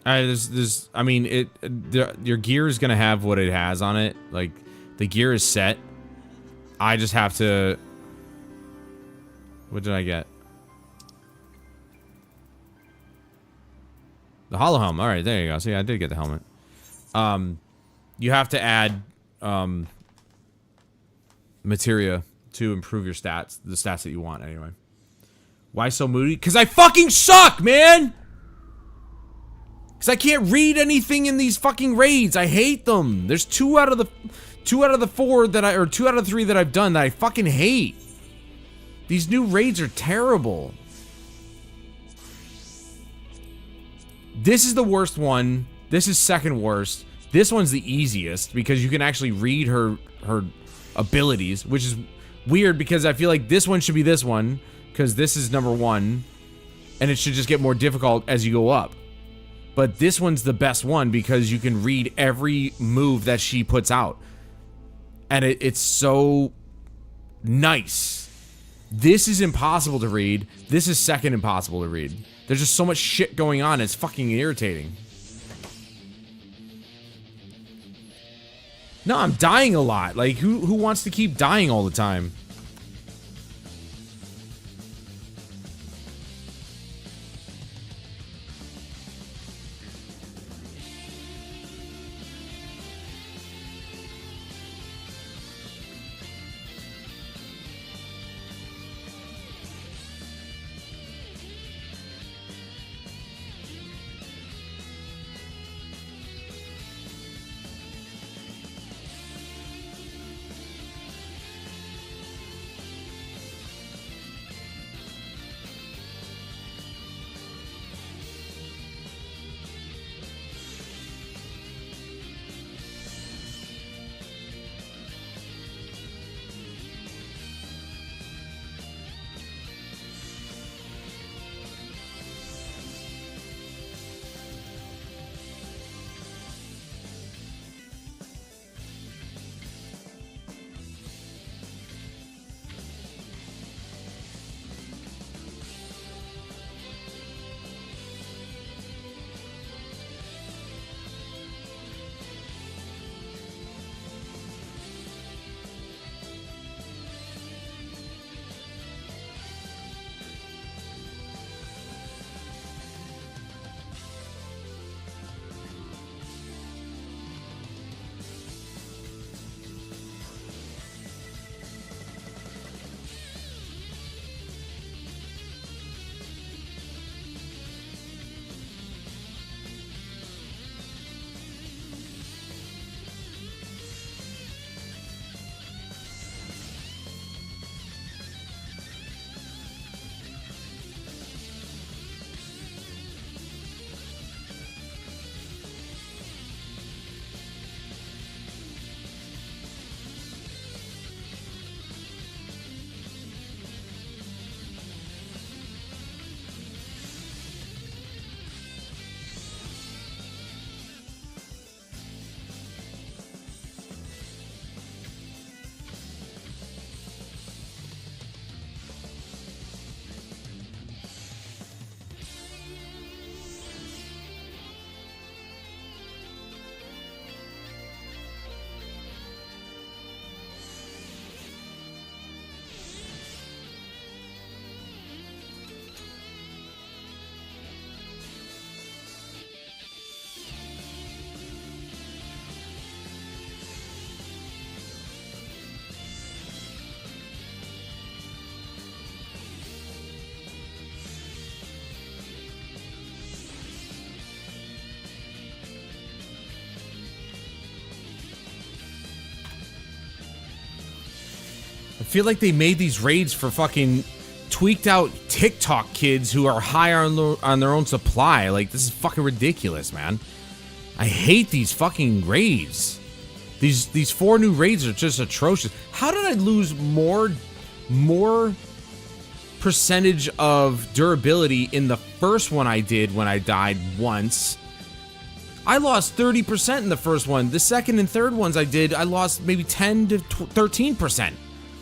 I mean, your gear is gonna have what it has on it. Like, the gear is set. I just have to... What did I get? The hollow helmet. Alright, there you go. See, I did get the helmet. You have to add, materia to improve your stats. The stats that you want, anyway. Why so moody? Because I fucking suck, man! Because I can't read anything in these fucking raids. I hate them. There's 2 out of the 4 that or 2 out of the 3 that I've done that I fucking hate. These new raids are terrible. This is the worst one. This is second worst. This one's the easiest because you can actually read her abilities, which is weird because I feel like this one should be this one because this is number 1 and it should just get more difficult as you go up. But this one's the best one because you can read every move that she puts out. And it's so nice. This is impossible to read. This is second impossible to read. There's just so much shit going on. It's fucking irritating. No, I'm dying a lot. Like, who wants to keep dying all the time? I feel like they made these raids for fucking tweaked out TikTok kids who are high on their own supply. Like, this is fucking ridiculous, man. I hate these fucking raids. These 4 new raids are just atrocious. How did I lose more percentage of durability in the first one I did when I died once? I lost 30% in the first one. The second and third ones I did, I lost maybe 10 to 13%.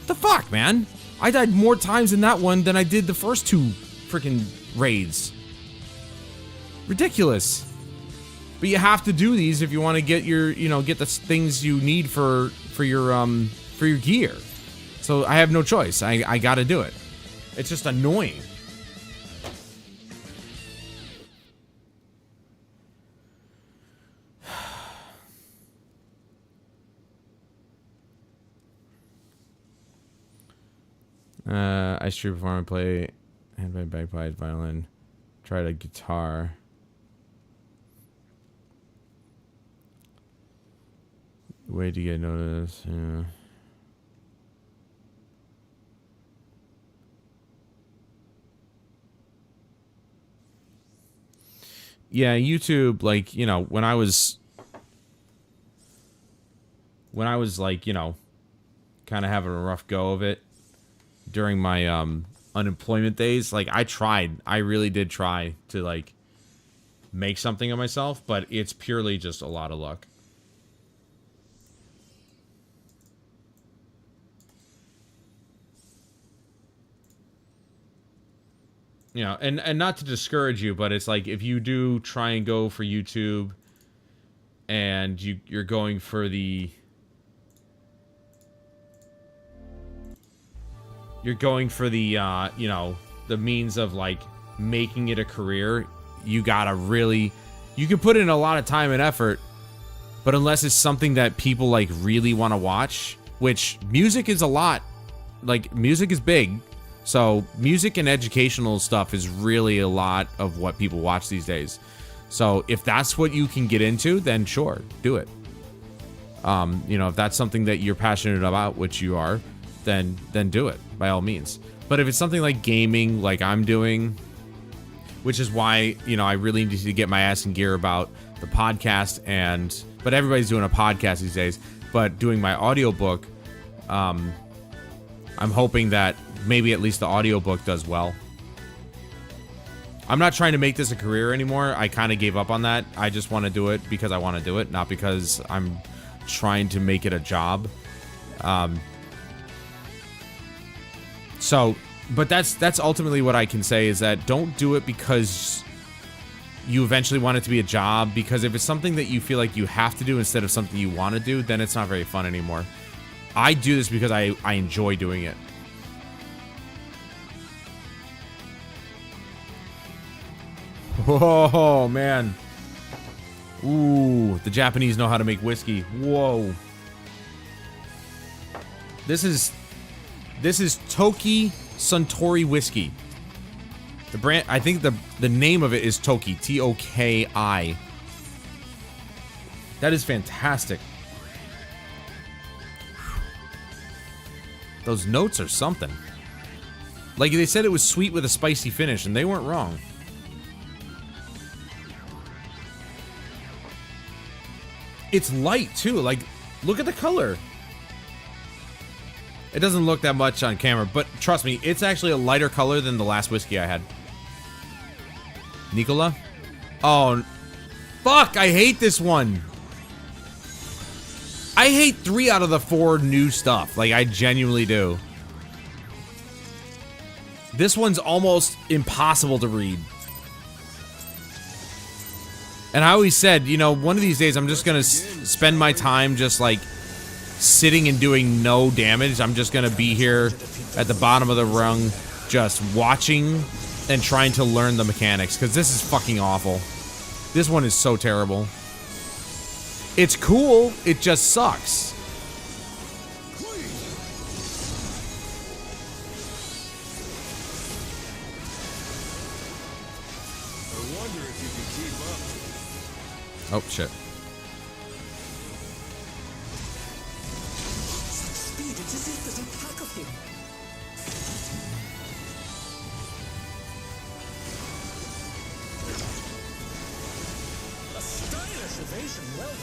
The fuck, man? I died more times in that one than I did the first 2 freaking raids. Ridiculous. But you have to do these if you want to get your, get the things you need for your gear. So I have no choice. I got to do it. It's just annoying. I stream perform and play handbag, bagpipes, violin. Tried a guitar. Way to get noticed. Yeah. Yeah, YouTube, like, when I was like, kind of having a rough go of it during my unemployment days, like I really did try to like make something of myself, but it's purely just a lot of luck. And not to discourage you, but it's like if you do try and go for YouTube and you're going for the the means of like making it a career, you can put in a lot of time and effort, but unless it's something that people like really want to watch, which music is a lot, like music is big. So music and educational stuff is really a lot of what people watch these days. So if that's what you can get into, then sure, do it. If that's something that you're passionate about, which you are, then do it by all means. But if it's something like gaming, like I'm doing, which is why, I really need to get my ass in gear about the podcast but everybody's doing a podcast these days, but doing my audiobook, I'm hoping that maybe at least the audiobook does well. I'm not trying to make this a career anymore. I kind of gave up on that. I just want to do it because I want to do it, not because I'm trying to make it a job. But that's ultimately what I can say, is that don't do it because you eventually want it to be a job, because if it's something that you feel like you have to do instead of something you want to do, then it's not very fun anymore. I do this because I enjoy doing it. Oh, man. Ooh, the Japanese know how to make whiskey. Whoa. This is Toki Suntory whiskey. The brand, I think the name of it is Toki, T-O-K-I. That is fantastic. Those notes are something. Like they said, it was sweet with a spicy finish, and they weren't wrong. It's light too. Like, look at the color. It doesn't look that much on camera, but trust me, it's actually a lighter color than the last whiskey I had. Nicola? Oh, fuck, I hate this one. I hate 3 out of the 4 new stuff. Like, I genuinely do. This one's almost impossible to read. And I always said, one of these days I'm just gonna spend my time just like sitting and doing no damage. I'm just gonna be here at the bottom of the rung, just watching and trying to learn the mechanics, because this is fucking awful. This one is so terrible. It's cool, it just sucks. Oh, shit. Speed, it is it that attack of him. A stylish evasion, well done.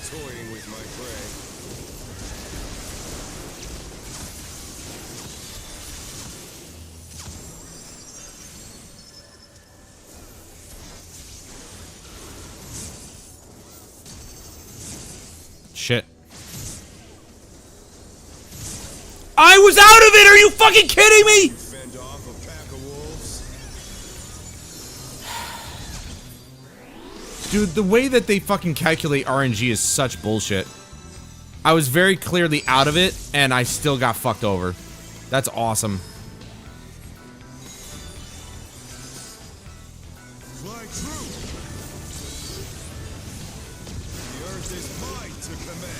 toying with my prey. Shit. I was out of it! Are you fucking kidding me? Fend off a pack of wolves. Dude, the way that they fucking calculate RNG is such bullshit. I was very clearly out of it, and I still got fucked over. That's awesome. Fly true. The earth is mine to command.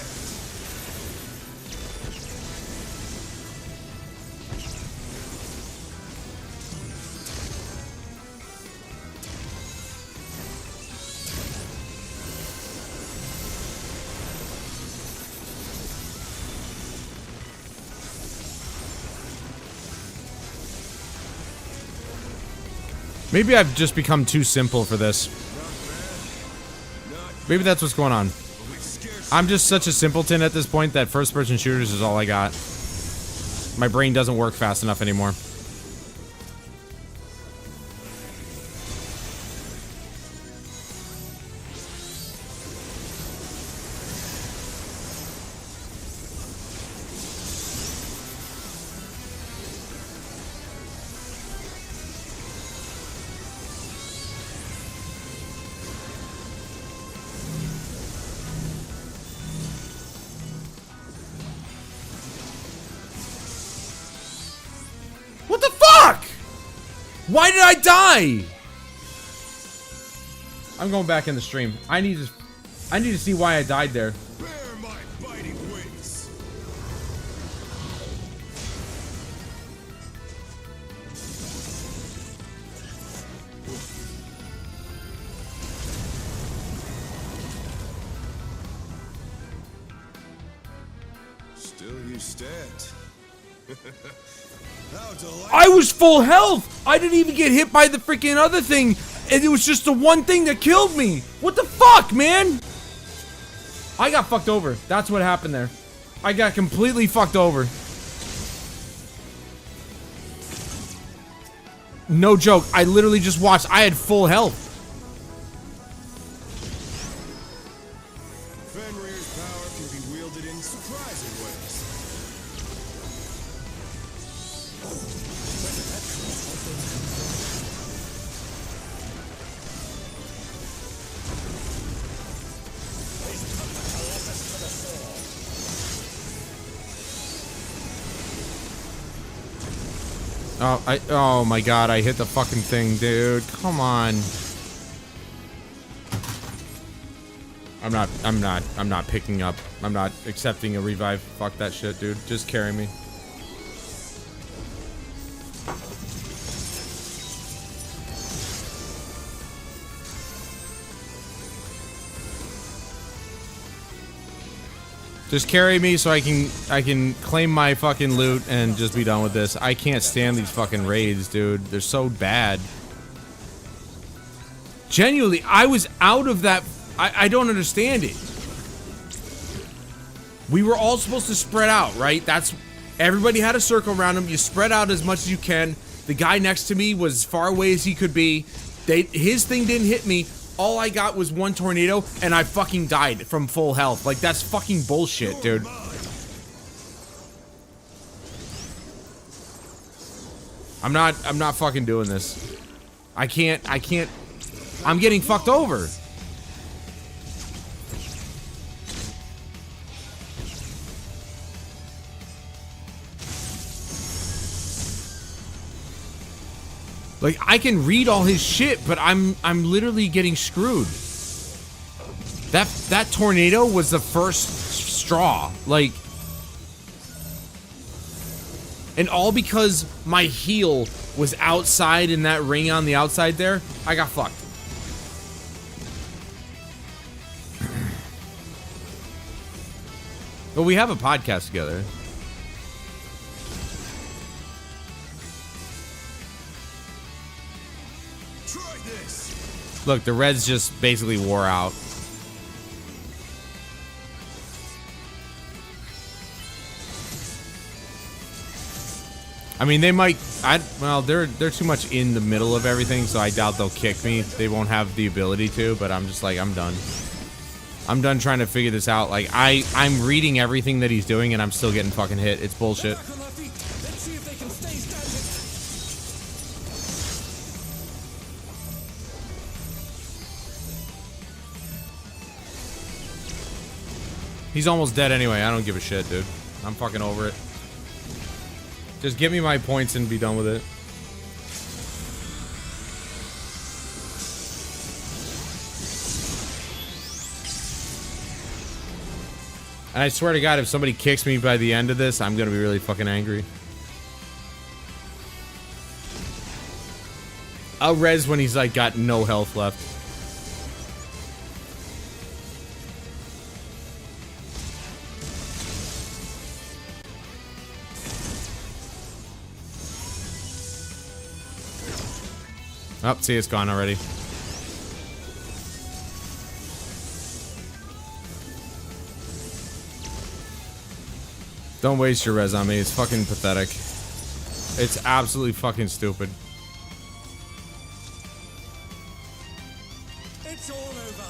Maybe I've just become too simple for this. Maybe that's what's going on. I'm just such a simpleton at this point that first-person shooters is all I got. My brain doesn't work fast enough anymore. What the fuck? Why did I die? I'm going back in the stream. I need to see why I died there. Bear my biting wings. Still you stand. How delightful. I was full health. I didn't even get hit by the freaking other thing. And it was just the one thing that killed me. What the fuck, man? I got fucked over. That's what happened there. I got completely fucked over. No joke. I literally just watched. I had full health. Fenrir's power can be wielded in surprising ways. Oh my god, I hit the fucking thing, dude. Come on. I'm not picking up. I'm not accepting a revive. Fuck that shit, dude. Just carry me. Just carry me so I can claim my fucking loot and just be done with this. I can't stand these fucking raids, dude. They're so bad. Genuinely, I was out of that. I don't understand it. We were all supposed to spread out, right? Everybody had a circle around him. You spread out as much as you can. The guy next to me was as far away as he could be. His thing didn't hit me. All I got was one tornado, and I fucking died from full health. Like, that's fucking bullshit, dude. I'm not fucking doing this. I can't. I'm getting fucked over. Like, I can read all his shit, but I'm literally getting screwed. That tornado was the first straw. Like, and all because my heel was outside in that ring on the outside there, I got fucked. But we have a podcast together. Look, the reds just basically wore out. I mean, they might. Well, they're too much in the middle of everything, so I doubt they'll kick me. They won't have the ability to. But I'm just like, I'm done. I'm done trying to figure this out. Like, I'm reading everything that he's doing, and I'm still getting fucking hit. It's bullshit. Back on their feet. Let's see if they can stay standing. He's almost dead anyway. I don't give a shit, dude. I'm fucking over it. Just give me my points and be done with it. And I swear to God, if somebody kicks me by the end of this, I'm gonna be really fucking angry. I'll res when he's like got no health left. Oh, see, it's gone already. Don't waste your res on me. It's fucking pathetic. It's absolutely fucking stupid. It's all over.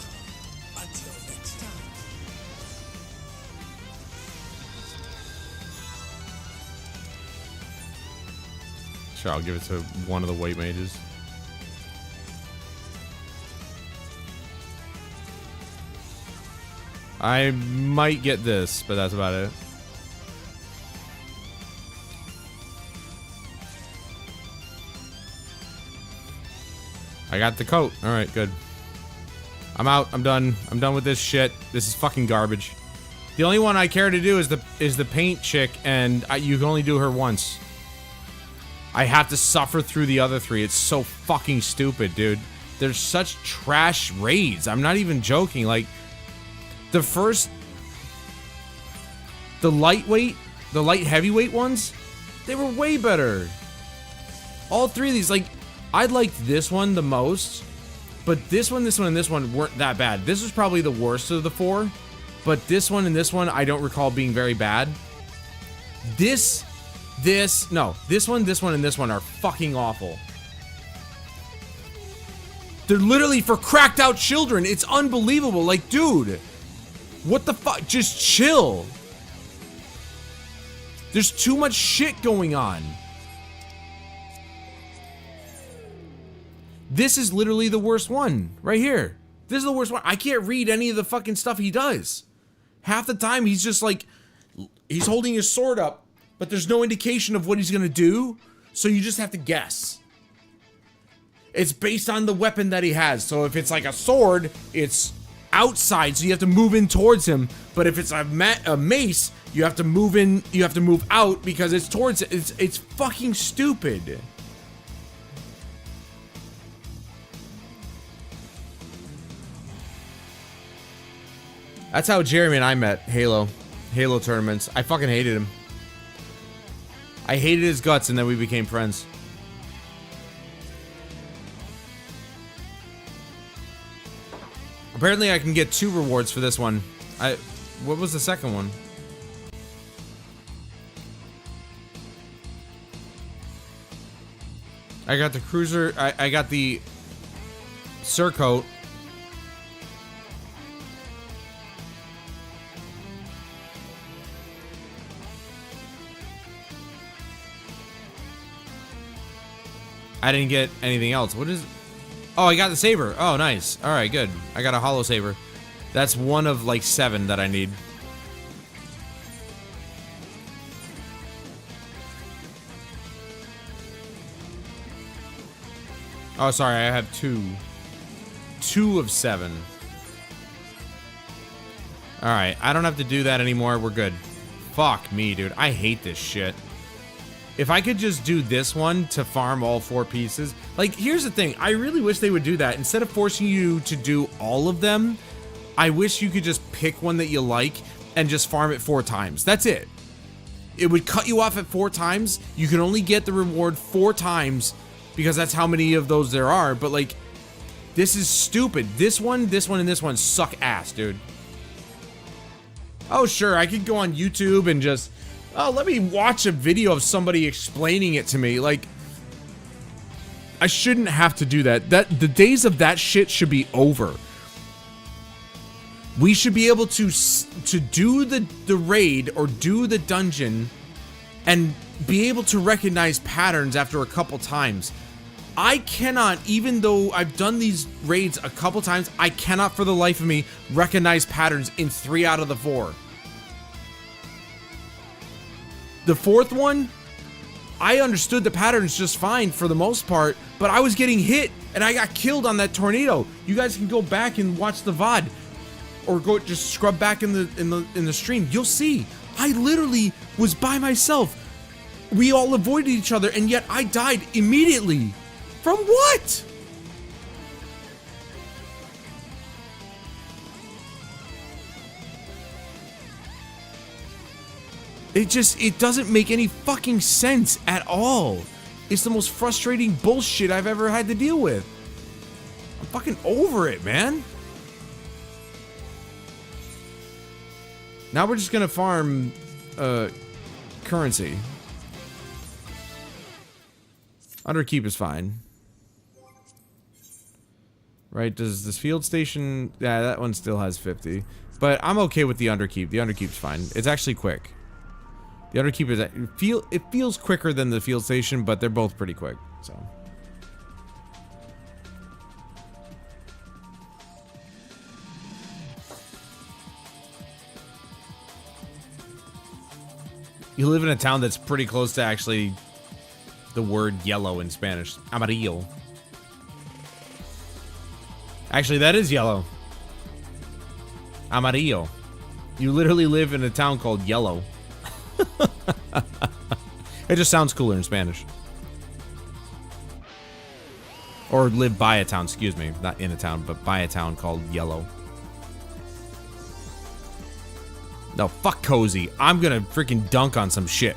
Until next time. Sure, I'll give it to one of the white mages. I might get this, but that's about it. I got the coat. Alright, good. I'm out. I'm done. I'm done with this shit. This is fucking garbage. The only one I care to do is the paint chick, and you can only do her once. I have to suffer through the other three. It's so fucking stupid, dude. There's such trash raids. I'm not even joking. Like, the light heavyweight ones, they were way better. All three of these, like, I liked this one the most, but this one, and this one weren't that bad. This was probably the worst of the four, but this one and this one I don't recall being very bad. This one, and this one are fucking awful. They're literally for cracked out children. It's unbelievable. Like, dude, what the fuck? Just chill. There's too much shit going on. This is literally the worst one right here. This is the worst one. I can't read any of the fucking stuff he does. Half the time he's just like, he's holding his sword up, but there's no indication of what he's gonna do, so you just have to guess. It's based on the weapon that he has. So if it's like a sword, it's outside, so you have to move in towards him. But if it's a mace, you have to move in, you have to move out because it's towards it. It's fucking stupid. That's how Jeremy and I met. Halo tournaments. I fucking hated him. I hated his guts, and then we became friends. Apparently I can get 2 rewards for this one. What was the second one? I got the cruiser, I got the surcoat. I didn't get anything else. What is... Oh, I got the saber. Oh, nice. Alright, good. I got a hollow saber. That's one of, like, 7 that I need. Oh, sorry, I have 2. 2 of 7. Alright, I don't have to do that anymore. We're good. Fuck me, dude. I hate this shit. If I could just do this one to farm all 4 pieces. Like, here's the thing. I really wish they would do that. Instead of forcing you to do all of them, I wish you could just pick one that you like and just farm it 4 times. That's it. It would cut you off at 4 times. You can only get the reward 4 times because that's how many of those there are. But, like, this is stupid. This one, and this one suck ass, dude. Oh, sure. I could go on YouTube and just... Oh, let me watch a video of somebody explaining it to me. Like, I shouldn't have to do that. The days of that shit should be over. We should be able to do the raid or do the dungeon and be able to recognize patterns after a couple times. I cannot, even though I've done these raids a couple times, I cannot for the life of me recognize patterns in 3 out of the 4. The 4th one, I understood the patterns just fine for the most part, but I was getting hit and I got killed on that tornado. You guys can go back and watch the VOD or go just scrub back in the stream. You'll see. I literally was by myself. We all avoided each other and yet I died immediately. From what? It doesn't make any fucking sense at all. It's the most frustrating bullshit I've ever had to deal with. I'm fucking over it, man. Now we're just gonna farm currency. Underkeep is fine. Right, does this field station... Yeah, that one still has 50. But I'm okay with the underkeep. The underkeep's fine. It's actually quick. The underkeep is... It feels quicker than the field station, but they're both pretty quick, so... You live in a town that's pretty close to actually the word yellow in Spanish. Amarillo. Actually, that is yellow. Amarillo. You literally live in a town called Yellow. It just sounds cooler in Spanish. Or live by a town, excuse me. Not in a town, but by a town called Yellow. No, fuck Cozy. I'm gonna freaking dunk on some shit.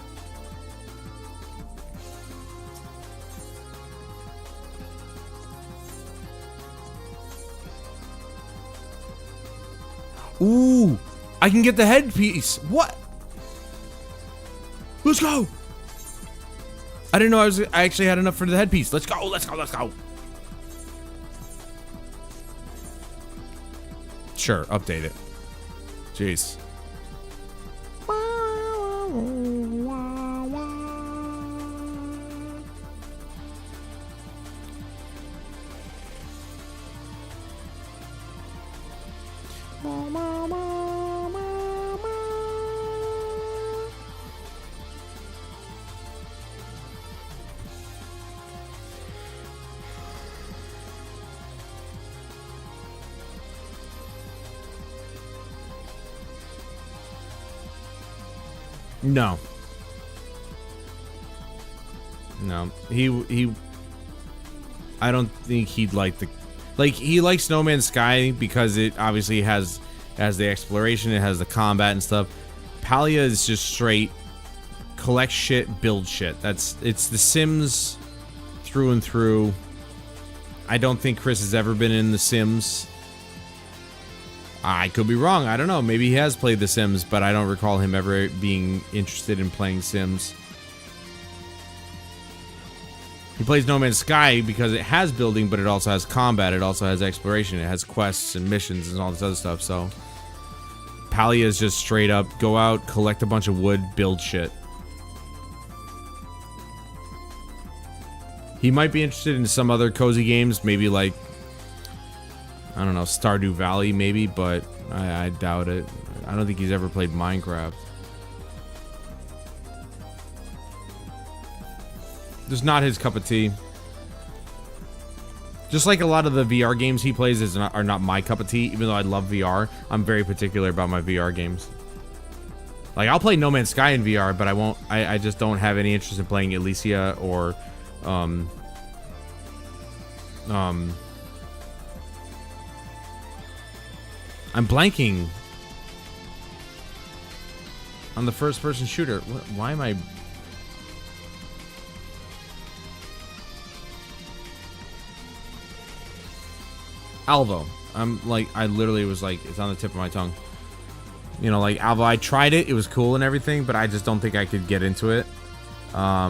Ooh, I can get the headpiece. What? Let's go. I didn't know I actually had enough for the headpiece. Let's go, let's go, let's go. Sure, update it. Jeez. No. No. He I don't think he'd like the... Like, he likes No Man's Sky because it obviously has the exploration, it has the combat and stuff. Palia is just straight collect shit, build shit. It's The Sims through and through. I don't think Chris has ever been in The Sims. I could be wrong. I don't know. Maybe he has played The Sims, but I don't recall him ever being interested in playing Sims. He plays No Man's Sky because it has building, but it also has combat. It also has exploration. It has quests and missions and all this other stuff. So, Palia is just straight up go out, collect a bunch of wood, build shit. He might be interested in some other cozy games, maybe like, I don't know, Stardew Valley maybe, but I doubt it. I don't think he's ever played Minecraft. Just not his cup of tea. Just like a lot of the VR games he plays are not my cup of tea, even though I love VR. I'm very particular about my VR games. Like, I'll play No Man's Sky in VR, but I just don't have any interest in playing Elysia or, I'm blanking on the first-person shooter. Why am I... Alvo. I literally was like, it's on the tip of my tongue. You know, like, although I tried it, it was cool and everything, but I just don't think I could get into it. I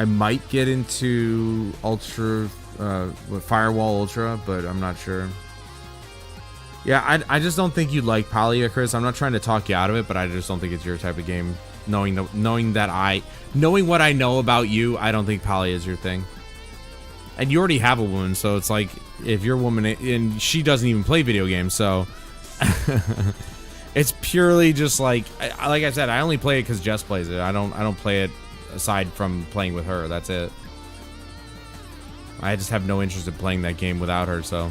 might get into Ultra, Firewall Ultra, but I'm not sure. Yeah, I just don't think you'd like Palia, Chris. I'm not trying to talk you out of it, but I just don't think it's your type of game. Knowing what I know about you, I don't think Palia is your thing. And you already have a woman, so it's like, if your woman, and she doesn't even play video games, so it's purely just like I said, I only play it because Jess plays it. I don't play it aside from playing with her. That's it. I just have no interest in playing that game without her, so.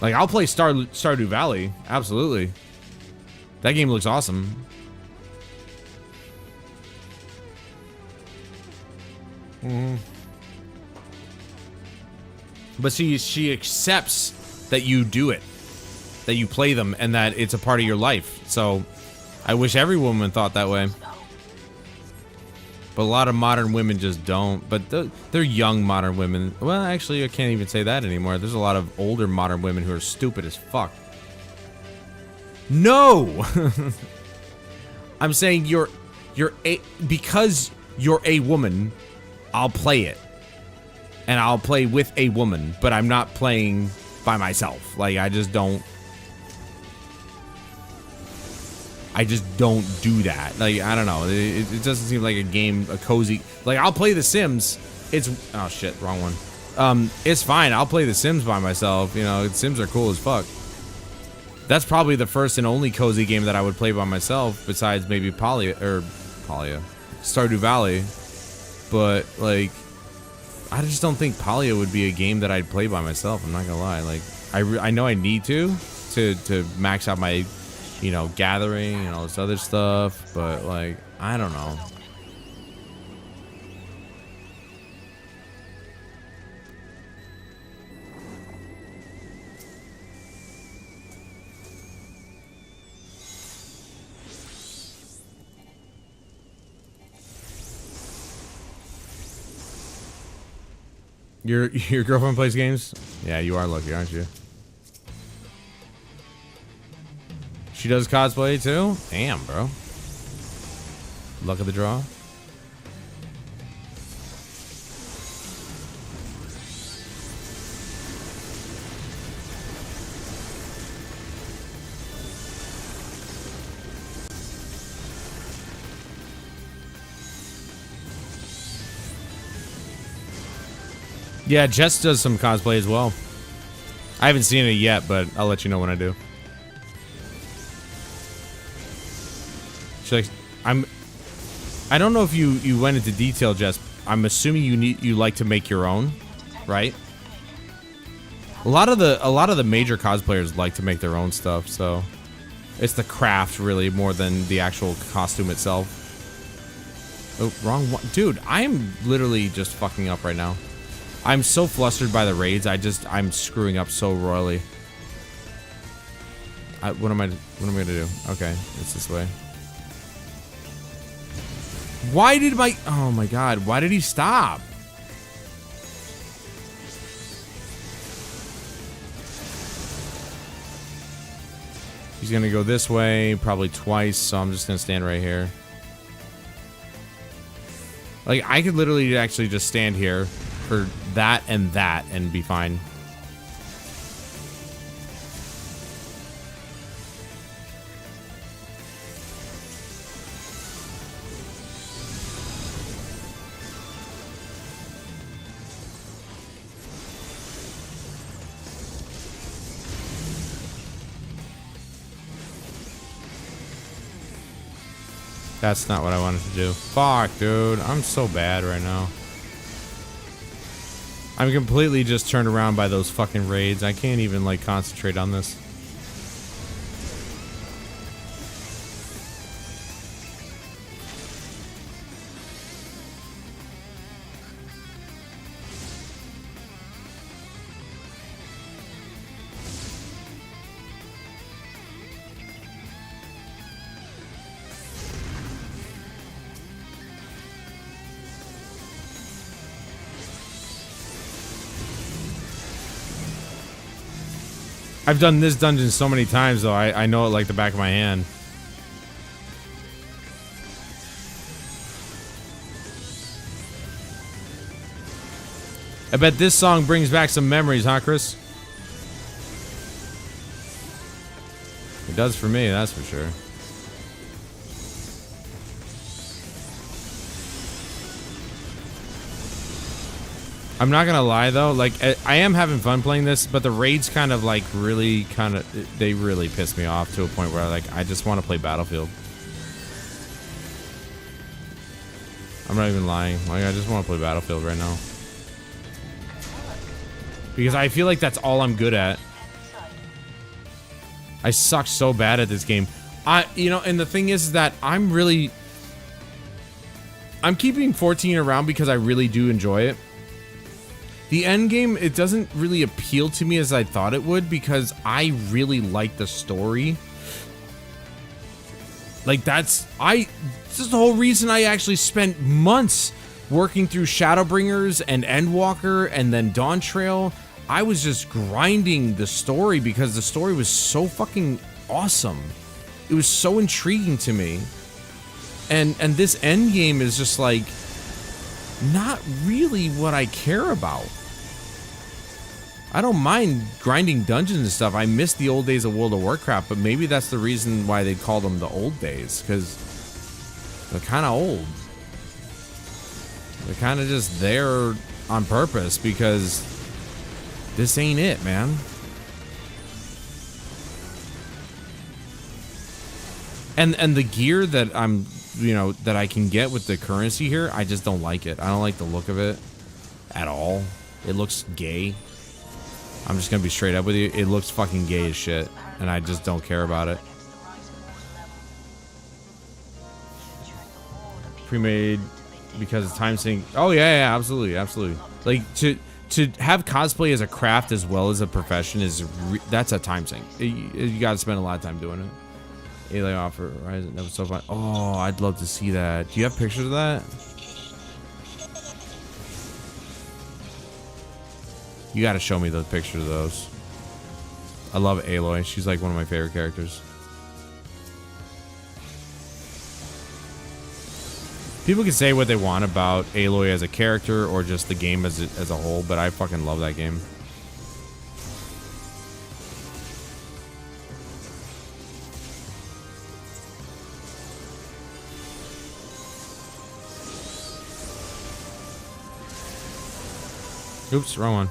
Like, I'll play Stardew Valley, absolutely. That game looks awesome. But she accepts that you do it, that you play them, and that it's a part of your life. So, I wish every woman thought that way. But a lot of modern women just don't. But they're young modern women. Well, actually, I can't even say that anymore. There's a lot of older modern women who are stupid as fuck. No! I'm saying because you're a woman, I'll play it. And I'll play with a woman, but I'm not playing by myself. Like, I just don't do that. Like, I don't know. It doesn't seem like a cozy. Like, I'll play The Sims. Oh shit, wrong one. It's fine. I'll play The Sims by myself. You know, Sims are cool as fuck. That's probably the first and only cozy game that I would play by myself, besides maybe Stardew Valley. But like, I just don't think Palia would be a game that I'd play by myself. I'm not gonna lie. Like, I know I need to max out my, you know, gathering and all this other stuff, but like, I don't know. Your girlfriend plays games? Yeah, you are lucky, aren't you? She does cosplay too? Damn, bro. Luck of the draw. Yeah, Jess does some cosplay as well. I haven't seen it yet, but I'll let you know when I do. She's like, I don't know if you went into detail, Jess. I'm assuming you like to make your own, right? A lot of the major cosplayers like to make their own stuff, so it's the craft really more than the actual costume itself. Oh, wrong one. Dude, I am literally just fucking up right now. I'm so flustered by the raids. I'm screwing up so royally. What am I gonna do? Okay, it's this way. Why did oh my god, why did he stop? He's gonna go this way, probably twice, so I'm just gonna stand right here. Like, I could literally actually just stand here for that and be fine. That's not what I wanted to do. Fuck, dude. I'm so bad right now. I'm completely just turned around by those fucking raids. I can't even, like, concentrate on this. I've done this dungeon so many times, though. I know it like the back of my hand. I bet this song brings back some memories, huh, Chris? It does for me, that's for sure. I'm not gonna lie though, like I am having fun playing this, but the raids kind of like really they really piss me off to a point where like I just want to play Battlefield. I'm not even lying. Like I just want to play Battlefield right now. Because I feel like that's all I'm good at. I suck so bad at this game. You know, and the thing is that I'm keeping 14 around because I really do enjoy it. The end game, it doesn't really appeal to me as I thought it would because I really like the story. Like this is the whole reason I actually spent months working through Shadowbringers and Endwalker and then Dawntrail. I was just grinding the story because the story was so fucking awesome. It was so intriguing to me. And this end game is just like not really what I care about. I don't mind grinding dungeons and stuff. I miss the old days of World of Warcraft, but maybe that's the reason why they call them the old days, because they're kind of old. They're kind of just there on purpose because this ain't it, man. And the gear that that I can get with the currency here, I just don't like it. I don't like the look of it at all. It looks gay. I'm just gonna be straight up with you. It looks fucking gay as shit, and I just don't care about it. Pre-made because it's time sync. Oh yeah, absolutely. Like to have cosplay as a craft as well as a profession that's a time sink. You got to spend a lot of time doing it. Alien offer Horizon, that was so fun. Oh, I'd love to see that. Do you have pictures of that? You got to show me those pictures of those. I love Aloy. She's like one of my favorite characters. People can say what they want about Aloy as a character or just the game as a whole, but I fucking love that game. Oops, wrong one.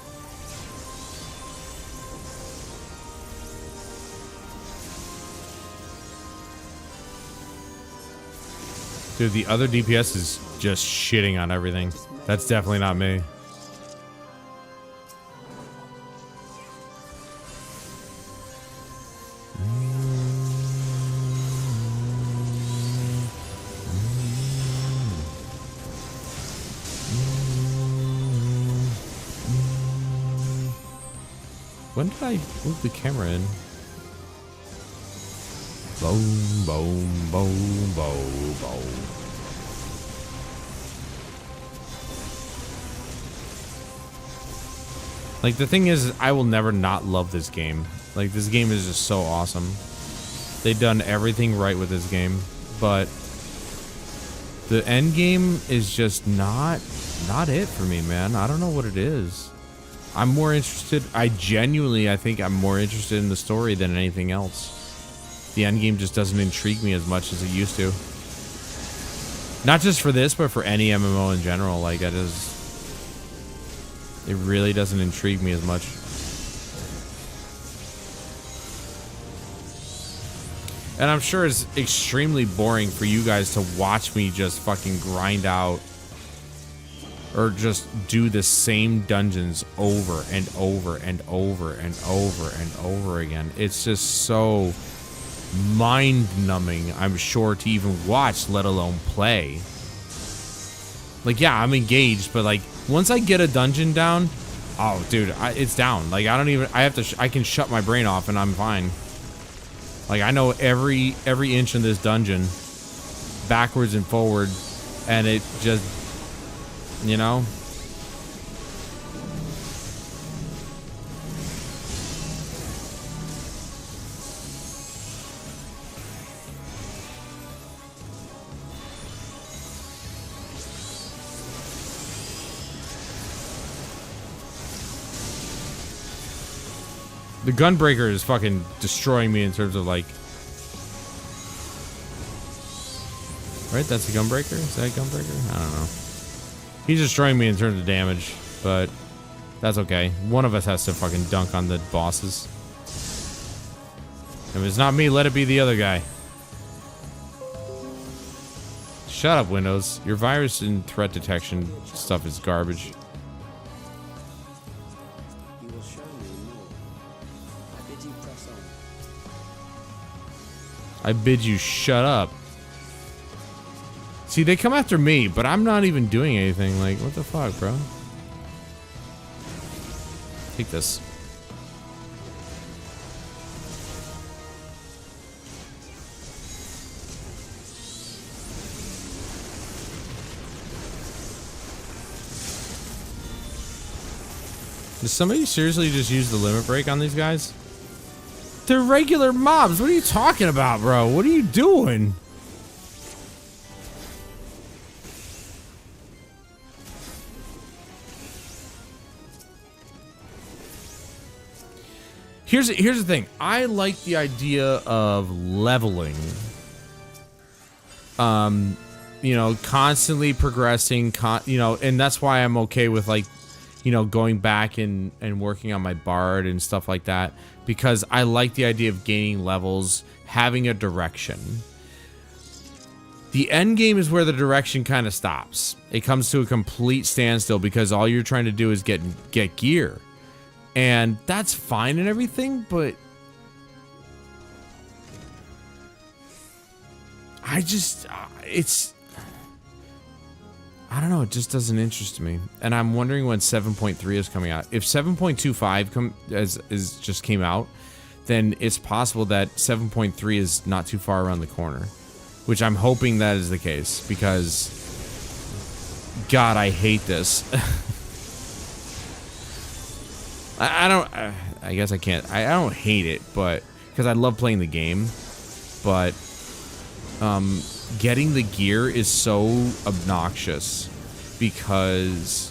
Dude, the other DPS is just shitting on everything. That's definitely not me. When did I move the camera in? Boom, boom, boom, boom, boom. Like, the thing is, I will never not love this game. Like, this game is just so awesome. They've done everything right with this game, but the end game is just not it for me, man. I don't know what it is. I'm more interested, I think I'm more interested in the story than anything else. The end game just doesn't intrigue me as much as it used to. Not just for this, but for any MMO in general. Like, it really doesn't intrigue me as much. And I'm sure it's extremely boring for you guys to watch me just fucking grind out or just do the same dungeons over and over and over and over and over again. It's just so mind-numbing, I'm sure, to even watch, let alone play. Like, yeah, I'm engaged, but like once I get a dungeon down, oh dude, it's down. Like, I can shut my brain off and I'm fine. Like, I know every inch in this dungeon backwards and forward, and it just, you know. The Gunbreaker is fucking destroying me in terms of like... Right? That's a Gunbreaker? Is that a Gunbreaker? I don't know. He's destroying me in terms of damage, but that's okay. One of us has to fucking dunk on the bosses. If it's not me, let it be the other guy. Shut up, Windows. Your virus and threat detection stuff is garbage. You will show me more. I bid you press on. I bid you shut up. See, they come after me, but I'm not even doing anything. Like, what the fuck, bro? Take this. Does somebody seriously just use the limit break on these guys? They're regular mobs. What are you talking about, bro? What are you doing? Here's the thing. I like the idea of leveling. You know, constantly progressing, you know, and that's why I'm okay with, like, you know, going back and working on my bard and stuff like that, because I like the idea of gaining levels, having a direction. The end game is where the direction kind of stops. It comes to a complete standstill because all you're trying to do is get gear. And that's fine and everything, but I just, I don't know, it just doesn't interest me. And I'm wondering when 7.3 is coming out. If 7.25 just came out, then it's possible that 7.3 is not too far around the corner. Which I'm hoping that is the case, because God, I hate this. I guess I can't. I don't hate it, but because I love playing the game, but getting the gear is so obnoxious because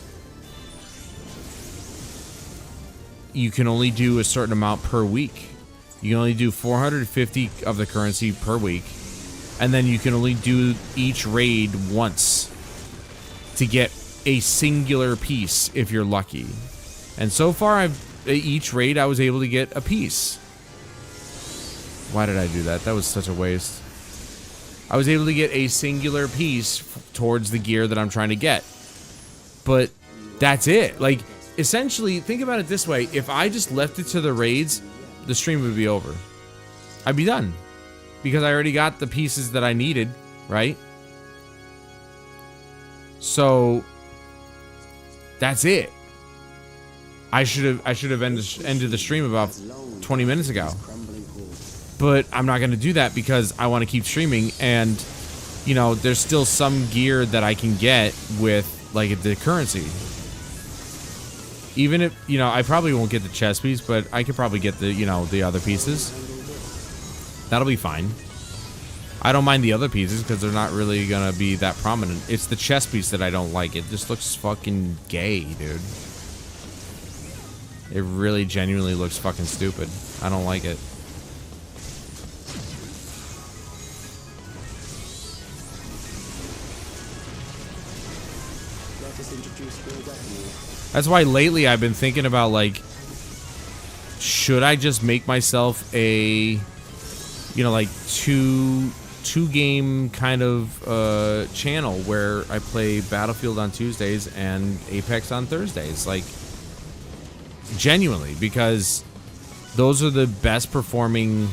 you can only do a certain amount per week. You can only do 450 of the currency per week, and then you can only do each raid once to get a singular piece if you're lucky. And so far, each raid I was able to get a piece. Why did I do that? That was such a waste. I was able to get a singular piece towards the gear that I'm trying to get. But that's it. Like, essentially, think about it this way. If I just left it to the raids, the stream would be over. I'd be done. Because I already got the pieces that I needed, right? So, that's it. I should have ended the stream about 20 minutes ago. But I'm not going to do that because I want to keep streaming, and you know, there's still some gear that I can get with like the currency. Even if, you know, I probably won't get the chest piece, but I could probably get the, you know, the other pieces. That'll be fine. I don't mind the other pieces because they're not really going to be that prominent. It's the chest piece that I don't like. It just looks fucking gay, dude. It really genuinely looks fucking stupid. I don't like it. That's why lately I've been thinking about, like, should I just make myself a, you know, like two game kind of channel where I play Battlefield on Tuesdays and Apex on Thursdays, like, genuinely, because those are the best performing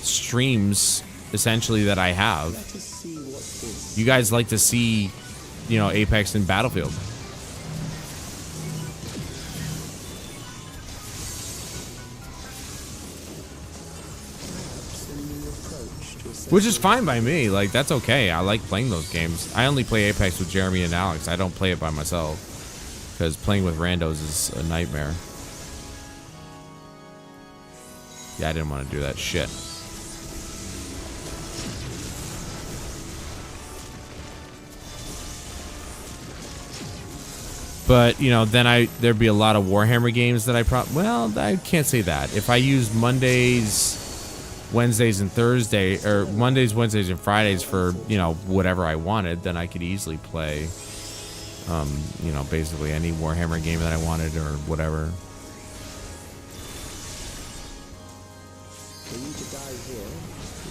streams essentially that I have. You guys like to see, you know, Apex and Battlefield. Which is fine by me. Like, that's okay. I like playing those games. I only play Apex with Jeremy and Alex. I don't play it by myself. Because playing with randos is a nightmare. Yeah, I didn't want to do that shit. But, you know, then there'd be a lot of Warhammer games that I can't say that. If I use Mondays, Wednesdays, and Thursdays, or Mondays, Wednesdays, and Fridays for, you know, whatever I wanted, then I could easily play, you know, basically any Warhammer game that I wanted or whatever. For you to die here,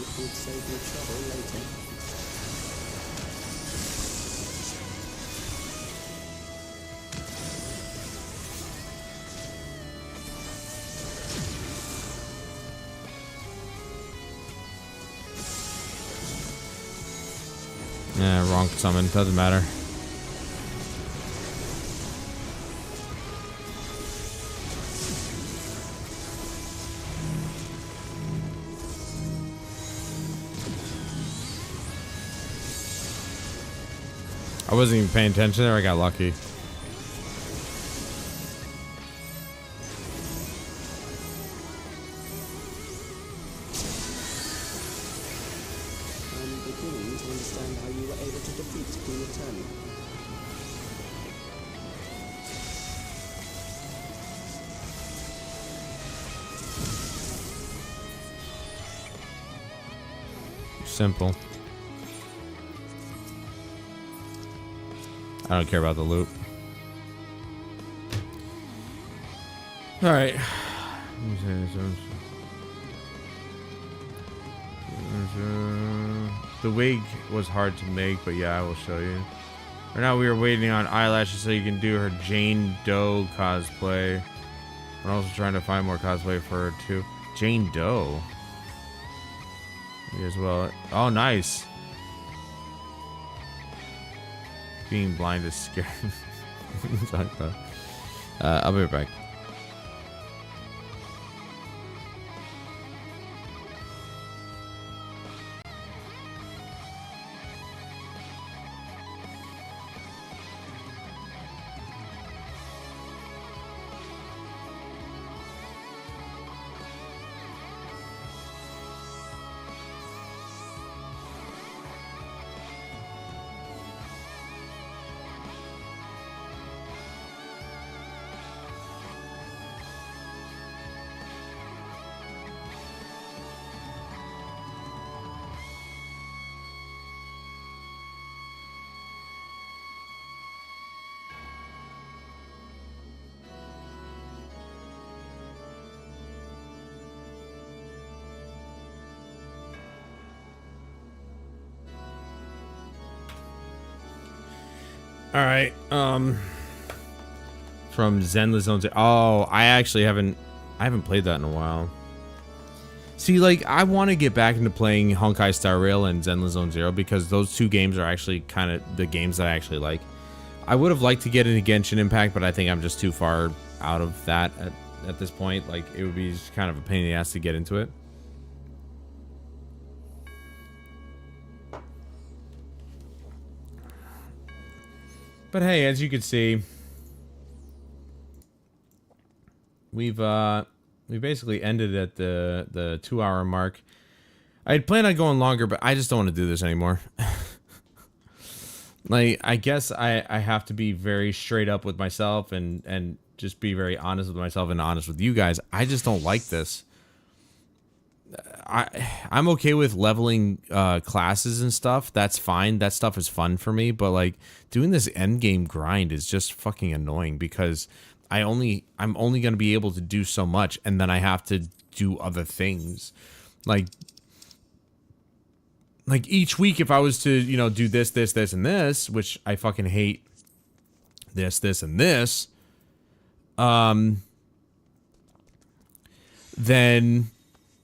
it would save you trouble later. Yeah, wrong summon. Doesn't matter. I wasn't even paying attention there. I got lucky. I'm beginning to understand how you were able to defeat Queen Attorney. Simple. I don't care about the loot. Alright. The wig was hard to make, but yeah, I will show you. Right now we are waiting on eyelashes so you can do her Jane Doe cosplay. I'm also trying to find more cosplay for her too. Jane Doe. Me as well. Oh, nice. Being blind is scary. I'll be right back. All right. From Zenless Zones. Oh, I haven't played that in a while. See, like, I want to get back into playing Honkai Star Rail and Zenless Zone Zero because those two games are actually kind of the games that I actually like. I would have liked to get into Genshin Impact, but I think I'm just too far out of that at this point. Like, it would be just kind of a pain in the ass to get into it. But hey, as you can see, we basically ended at the 2-hour mark. I had planned on going longer, but I just don't want to do this anymore. Like, I guess I have to be very straight up with myself and just be very honest with myself and honest with you guys. I just don't like this. I'm okay with leveling classes and stuff. That's fine. That stuff is fun for me. But like doing this end game grind is just fucking annoying because I'm only gonna be able to do so much, and then I have to do other things. Like each week, if I was to do this, and this, which I fucking hate, this, and this, then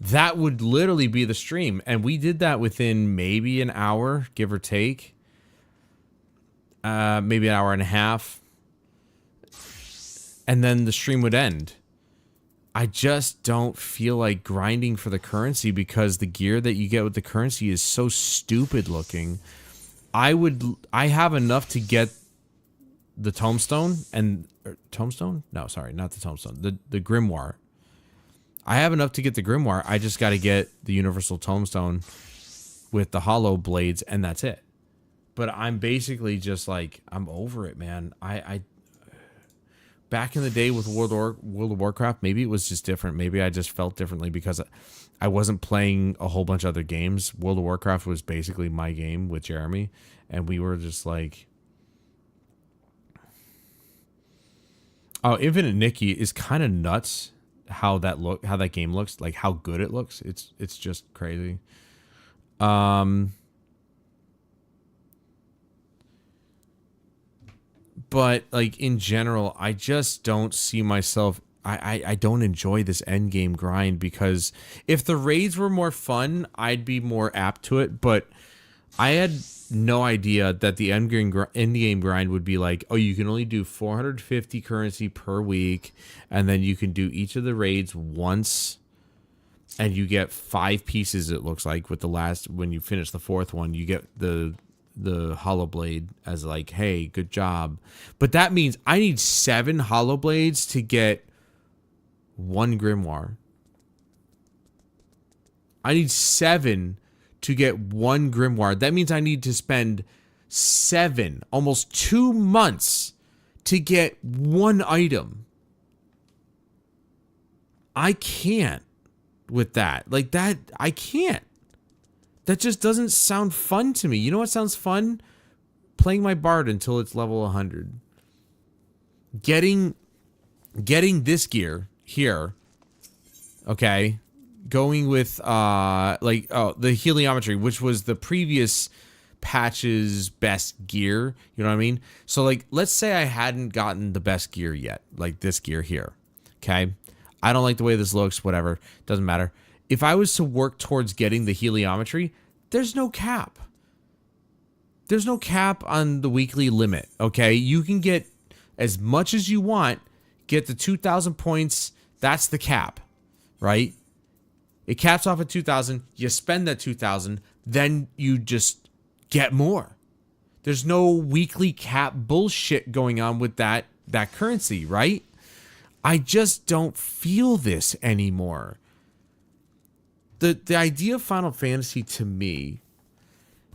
that would literally be the stream. And we did that within maybe an hour, give or take. Maybe an hour and a half. And then the stream would end. I just don't feel like grinding for the currency because the gear that you get with the currency is so stupid looking. I have enough to get the tombstone and... tombstone? No, sorry, not the tombstone. The grimoire. I have enough to get the grimoire. I just got to get the universal tombstone with the hollow blades, and that's it. But I'm basically just like, I'm over it, man. back in the day with World of Warcraft, maybe it was just different. Maybe I just felt differently because I wasn't playing a whole bunch of other games. World of Warcraft was basically my game with Jeremy, and we were just like, oh, Infinite Nikki is kind of nuts. How that game looks, like how good it looks. It's just crazy. But like in general, I just don't see myself. I don't enjoy this end game grind, because if the raids were more fun, I'd be more apt to it. But I had no idea that the end game grind would be like, oh, you can only do 450 currency per week, and then you can do each of the raids once, and you get 5 pieces. It looks like with the last, when you finish the 4th one, you get the hollow blade as like, hey, good job. But that means I need 7 hollow blades to get 1 grimoire. I need 7 to get 1 grimoire. That means I need to spend 7, almost 2 months to get 1 item. I can't with that. Like that, I can't. That just doesn't sound fun to me. You know what sounds fun? Playing my bard until it's level 100. Getting this gear here. Okay. Going with the heliometry, which was the previous patch's best gear. You know what I mean? So like, let's say I hadn't gotten the best gear yet, like this gear here. Okay. I don't like the way this looks, whatever. Doesn't matter. If I was to work towards getting the heliometry, there's no cap. There's no cap on the weekly limit, okay? You can get as much as you want, get the 2,000 points. That's the cap, right? It caps off at 2,000. You spend that 2,000, then you just get more. There's no weekly cap bullshit going on with that currency, right? I just don't feel this anymore. The idea of Final Fantasy to me,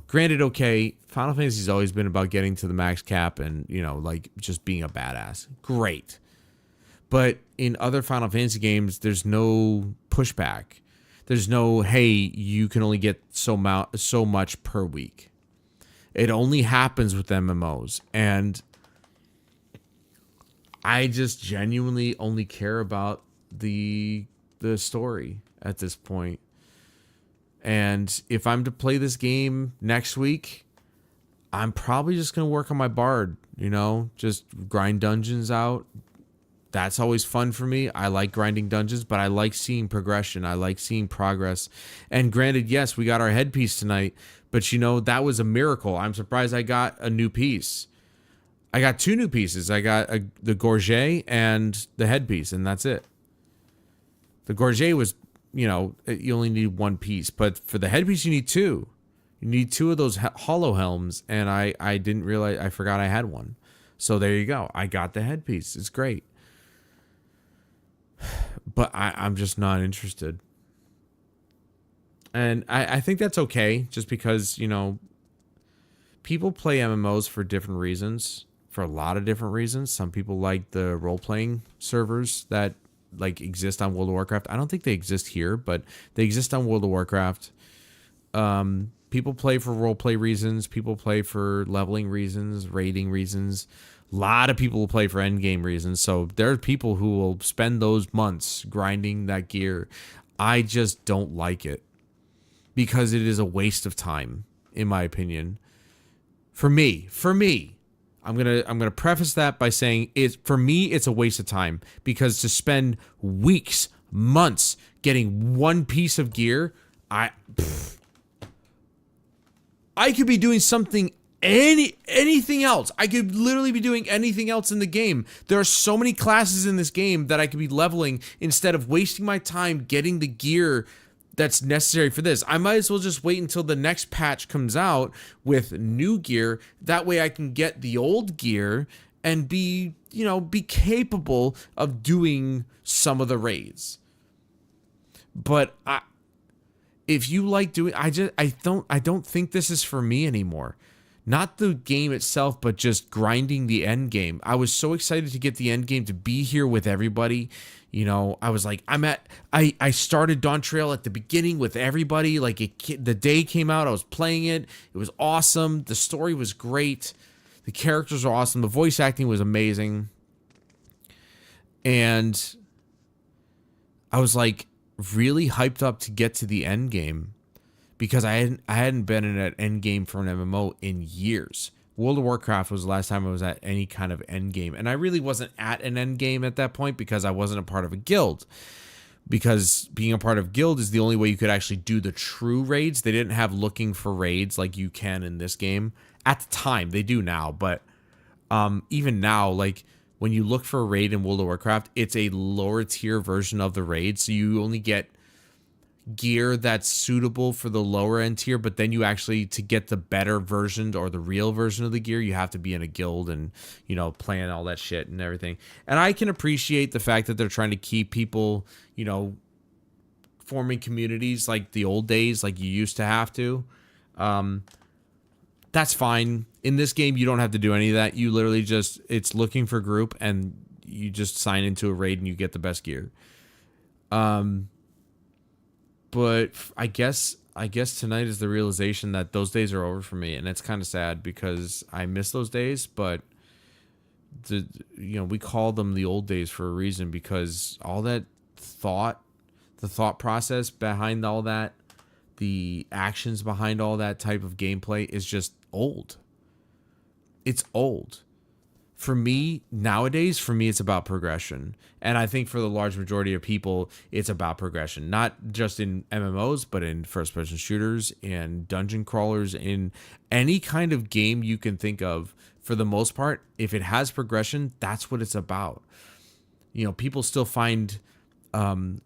granted, okay, Final Fantasy's always been about getting to the max cap and, you know, like just being a badass. Great. But in other Final Fantasy games, there's no pushback. There's no, hey, you can only get so much per week. It only happens with MMOs. And I just genuinely only care about the story at this point. And if I'm to play this game next week, I'm probably just going to work on my bard, you know, just grind dungeons out. That's always fun for me. I like grinding dungeons, but I like seeing progression. I like seeing progress. And granted, yes, we got our headpiece tonight, but you know, that was a miracle. I'm surprised I got a new piece. I got 2 new pieces. I got the gorget and the headpiece, and that's it. The gorget was, you know, you only need 1 piece, but for the headpiece, you need 2. You need 2 of those hollow helms, and I didn't realize, I forgot I had one. So there you go. I got the headpiece. It's great. But I'm just not interested. And I think that's okay, just because, you know, people play MMOs for different reasons, for a lot of different reasons. Some people like the role-playing servers that like exist on World of Warcraft. I don't think they exist here, but they exist on World of Warcraft. People play for role-play reasons. People play for leveling reasons, raiding reasons. A lot of people will play for endgame reasons. So there are people who will spend those months grinding that gear. I just don't like it because it is a waste of time, in my opinion. For me, I'm gonna preface that by saying for me it's a waste of time, because to spend weeks, months getting 1 piece of gear, I could be doing something, anything else. I could literally be doing anything else in the game. There are so many classes in this game that I could be leveling instead of wasting my time getting the gear that's necessary for this. I might as well just wait until the next patch comes out with new gear. That way I can get the old gear and be capable of doing some of the raids. But if you like doing, I don't think this is for me anymore. not the game itself, but just grinding the end game. I was so excited to get the end game, to be here with everybody. You know, I was like, I started Dawntrail at the beginning with everybody. Like, the day came out, I was playing it. It was awesome. The story was great. The characters are awesome. The voice acting was amazing. And I was like really hyped up to get to the end game, because I hadn't been in an end game for an MMO in years. World of Warcraft was the last time I was at any kind of end game, and I really wasn't at an end game at that point because I wasn't a part of a guild. Because being a part of guild is the only way you could actually do the true raids. They didn't have looking for raids like you can in this game at the time. They do now, but even now, like when you look for a raid in World of Warcraft, it's a lower tier version of the raid, so you only get gear that's suitable for the lower end tier, but then you actually, to get the better version or the real version of the gear, you have to be in a guild and, you know, playing all that shit and everything. And I can appreciate the fact that they're trying to keep people, you know, forming communities like the old days, like you used to have to. That's fine. In this game, you don't have to do any of that. You literally just, it's looking for group, and you just sign into a raid and you get the best gear. But I guess tonight is the realization that those days are over for me, and it's kind of sad because I miss those days. But we call them the old days for a reason, because all that thought, the thought process behind all that, the actions behind all that type of gameplay is just old. It's old. For me, nowadays, it's about progression. And I think for the large majority of people, it's about progression. Not just in MMOs, but in first-person shooters and dungeon crawlers, in any kind of game you can think of. For the most part, if it has progression, that's what it's about. You know, people still find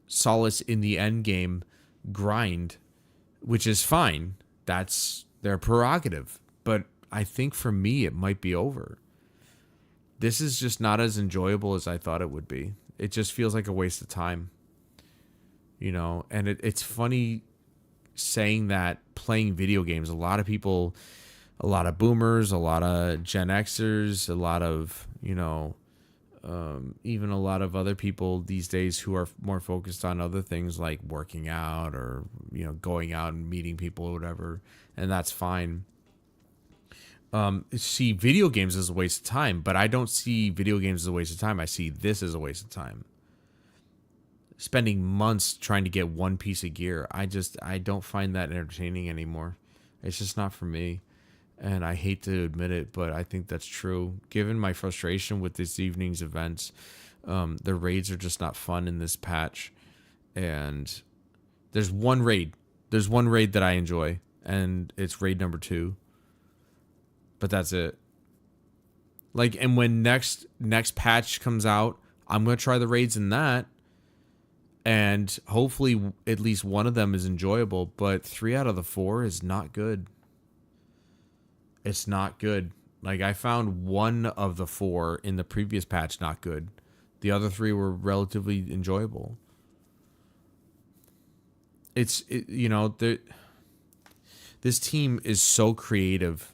solace in the end game grind, which is fine. That's their prerogative. But I think for me, it might be over. This is just not as enjoyable as I thought it would be. It just feels like a waste of time. You know, and it's funny saying that playing video games. A lot of people, a lot of boomers, a lot of Gen Xers, a lot of, even a lot of other people these days who are more focused on other things like working out or, going out and meeting people or whatever. And that's fine. See video games as a waste of time, but I don't see video games as a waste of time. I see this as a waste of time. Spending months trying to get one piece of gear, I don't find that entertaining anymore. It's just not for me, and I hate to admit it, but I think that's true. Given my frustration with this evening's events, the raids are just not fun in this patch, and there's one raid that I enjoy, and it's raid number 2. But that's it. Like, and when next patch comes out, I'm going to try the raids in that. And hopefully at least one of them is enjoyable. But 3 out of the 4 is not good. It's not good. Like, I found 1 of the 4 in the previous patch not good. The other 3 were relatively enjoyable. This team is so creative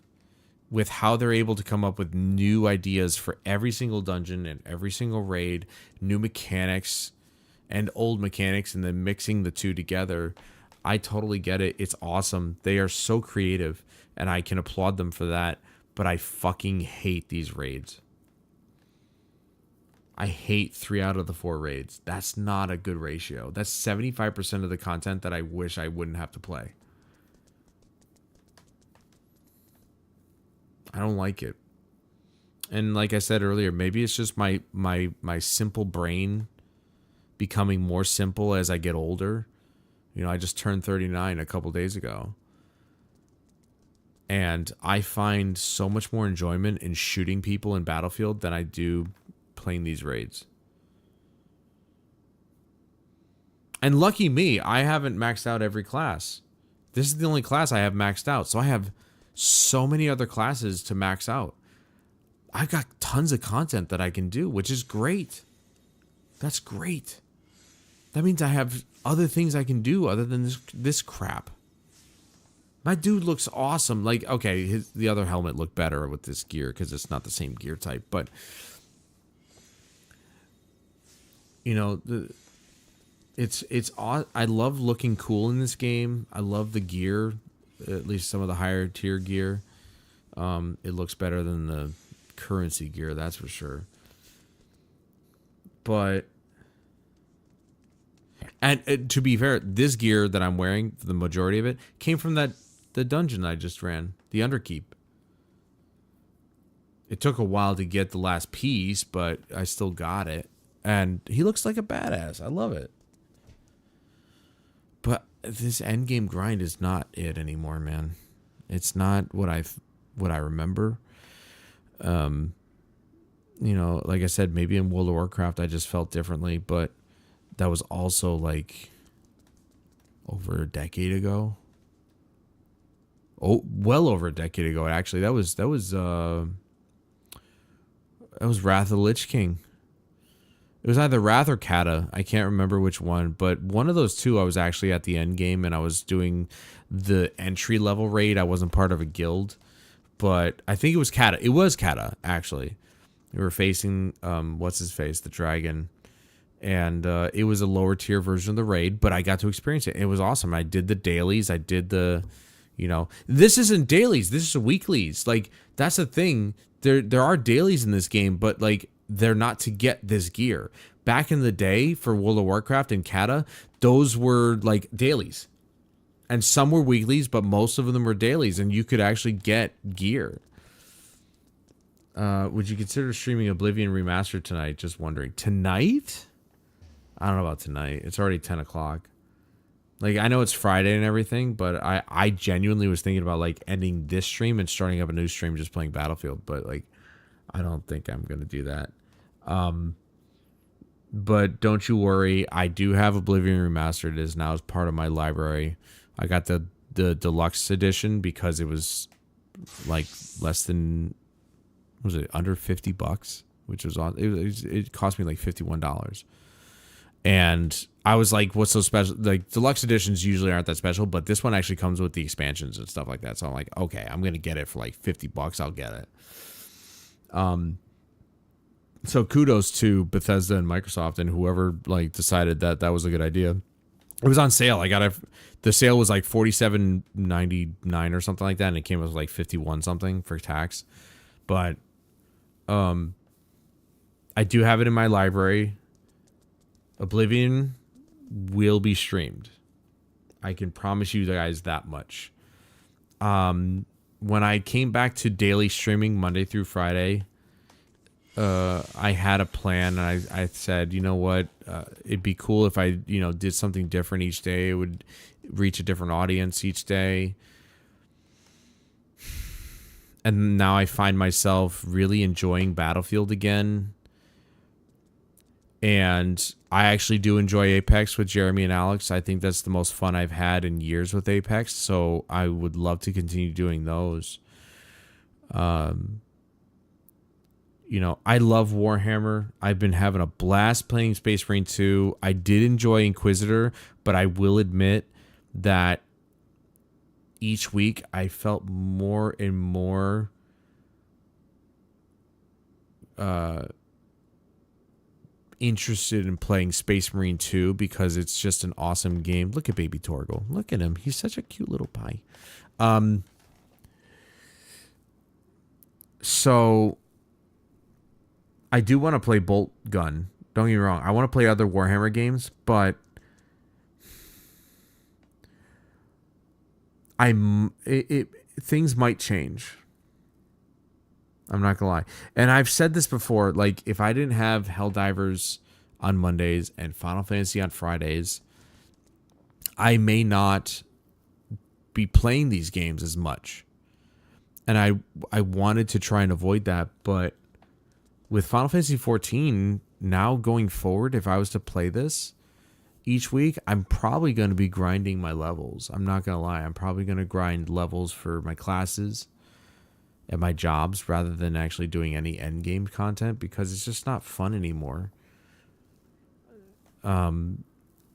with how they're able to come up with new ideas for every single dungeon and every single raid, new mechanics and old mechanics, and then mixing the two together. I totally get it. It's awesome. They are so creative, and I can applaud them for that, but I fucking hate these raids. I hate 3 out of the 4 raids. That's not a good ratio. That's 75% of the content that I wish I wouldn't have to play. I don't like it. And like I said earlier, maybe it's just my simple brain becoming more simple as I get older. I just turned 39 a couple days ago. And I find so much more enjoyment in shooting people in Battlefield than I do playing these raids. And lucky me, I haven't maxed out every class. This is the only class I have maxed out. So I have so many other classes to max out. I've got tons of content that I can do, which is great. That's great. That means I have other things I can do other than this crap. My dude looks awesome. Like, okay, the other helmet looked better with this gear because it's not the same gear type. But, you know, I love looking cool in this game. I love the gear, at least some of the higher tier gear. It looks better than the currency gear, that's for sure. But, and to be fair, this gear that I'm wearing, the majority of it, came from the dungeon I just ran, the Underkeep. It took a while to get the last piece, but I still got it. And he looks like a badass. I love it. But this endgame grind is not it anymore, man. It's not what I remember. You know, like I said, maybe in World of Warcraft I just felt differently, but that was also like over a decade ago. Oh, well over a decade ago, actually. That was Wrath of the Lich King. It was either Wrath or Kata. I can't remember which one, but one of those two I was actually at the end game and I was doing the entry level raid. I wasn't part of a guild, but I think it was Kata. It was Kata, actually. We were facing what's his face, the dragon, and it was a lower tier version of the raid, but I got to experience it. It was awesome. I did the dailies. I did the, you know, this isn't dailies. This is weeklies. Like, that's the thing. There are dailies in this game, but like, they're not to get this gear. Back in the day for World of Warcraft and Kata, those were like dailies. And some were weeklies, but most of them were dailies, and you could actually get gear. Would you consider streaming Oblivion Remastered tonight? Just wondering. Tonight? I don't know about tonight. It's already 10 o'clock. Like, I know it's Friday and everything, but I genuinely was thinking about, like, ending this stream and starting up a new stream just playing Battlefield. But, like, I don't think I'm going to do that. But don't you worry. I do have Oblivion Remastered. It is now as part of my library. I got the deluxe edition because it was, like, less than... was it under $50, which was on it cost me like $51. And I was like, what's so special? Like, deluxe editions usually aren't that special, but this one actually comes with the expansions and stuff like that. So I'm like, okay, I'm going to get it for like $50. I'll get it. So kudos to Bethesda and Microsoft and whoever like decided that was a good idea. It was on sale. I got it. The sale was like $47.99 or something like that. And it came with like 51 something for tax. But I do have it in my library. Oblivion will be streamed. I can promise you guys that much. When I came back to daily streaming Monday through Friday, I had a plan, and I said, you know what, it'd be cool if I, did something different each day. It would reach a different audience each day. And now I find myself really enjoying Battlefield again. And I actually do enjoy Apex with Jeremy and Alex. I think that's the most fun I've had in years with Apex. So I would love to continue doing those. I love Warhammer. I've been having a blast playing Space Marine 2. I did enjoy Inquisitor, but I will admit that each week I felt more and more interested in playing Space Marine 2 because it's just an awesome game. Look at baby Torgal. Look at him. He's such a cute little pie. So I do want to play Bolt Gun. Don't get me wrong. I want to play other Warhammer games, but things might change. I'm not gonna lie. And I've said this before, like, if I didn't have Helldivers on Mondays and Final Fantasy on Fridays, I may not be playing these games as much. And I wanted to try and avoid that, but with Final Fantasy XIV, now going forward, if I was to play this each week, I'm probably going to be grinding my levels. I'm not going to lie. I'm probably going to grind levels for my classes and my jobs rather than actually doing any endgame content because it's just not fun anymore.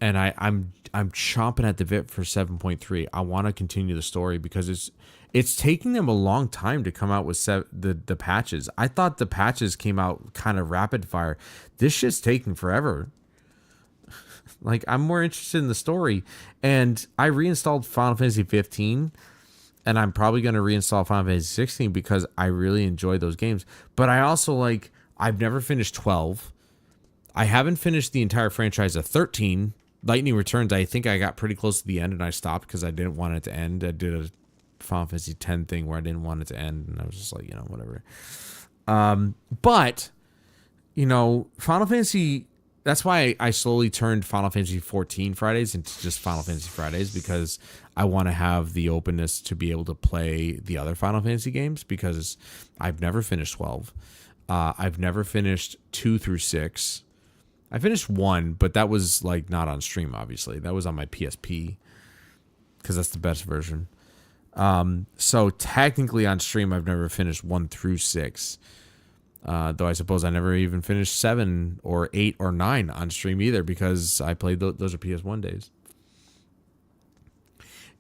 and I'm chomping at the bit for 7.3. I want to continue the story because it's taking them a long time to come out with the patches. I thought the patches came out kind of rapid fire. This shit's taking forever. Like, I'm more interested in the story, and I reinstalled Final Fantasy 15, and I'm probably going to reinstall Final Fantasy 16 because I really enjoy those games. But I also I've never finished 12. I haven't finished the entire franchise of 13. Lightning Returns, I think I got pretty close to the end and I stopped because I didn't want it to end. I did a Final Fantasy X thing where I didn't want it to end, and I was just like, whatever. But, Final Fantasy, that's why I slowly turned Final Fantasy 14 Fridays into just Final Fantasy Fridays, because I want to have the openness to be able to play the other Final Fantasy games, because I've never finished 12. I've never finished 2 through 6. I finished 1, but that was not on stream, obviously. That was on my PSP because that's the best version. So technically on stream, I've never finished 1 through 6. Though I suppose I never even finished 7 or 8 or 9 on stream either, because I played those are PS1 days.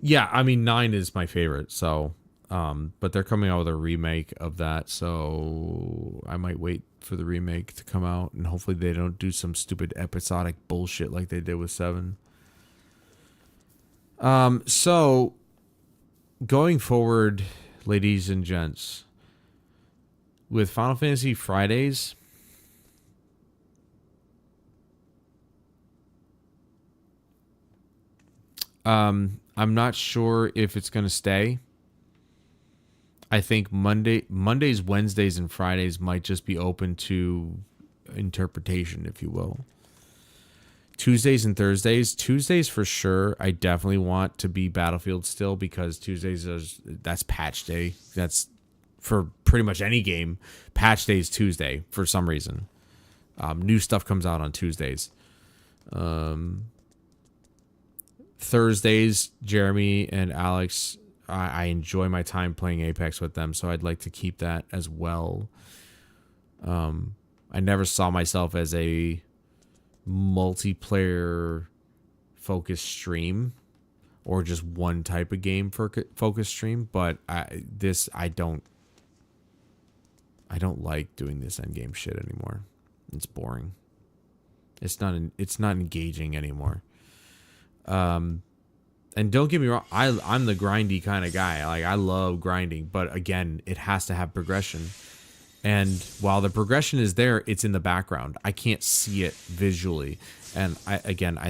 Yeah, I mean 9 is my favorite. So, but they're coming out with a remake of that, so I might wait for the remake to come out, and hopefully they don't do some stupid episodic bullshit like they did with 7. So going forward, ladies and gents, with Final Fantasy Fridays, I'm not sure if it's going to stay. I think Mondays, Wednesdays, and Fridays might just be open to interpretation, if you will. Tuesdays for sure, I definitely want to be Battlefield still, because that's patch day. That's for pretty much any game. Patch day is Tuesday for some reason. New stuff comes out on Tuesdays. Thursdays, Jeremy and Alex, I enjoy my time playing Apex with them, so I'd like to keep that as well. I never saw myself as a multiplayer focused stream or just one type of game focused stream, but I don't like doing this endgame shit anymore. It's boring. It's not engaging anymore. And don't get me wrong, I'm the grindy kind of guy. I love grinding, but again, it has to have progression. And while the progression is there, it's in the background. I can't see it visually. And I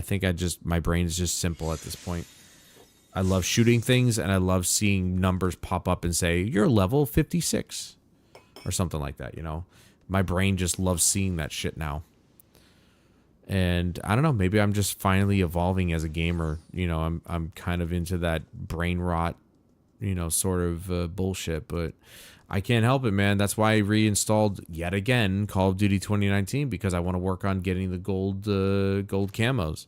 think my brain is just simple at this point. I love shooting things, and I love seeing numbers pop up and say, you're level 56 or something like that. My brain just loves seeing that shit now. And I don't know, maybe I'm just finally evolving as a gamer. I'm kind of into that brain rot, sort of bullshit, but I can't help it, man. That's why I reinstalled yet again Call of Duty 2019, because I want to work on getting the gold camos.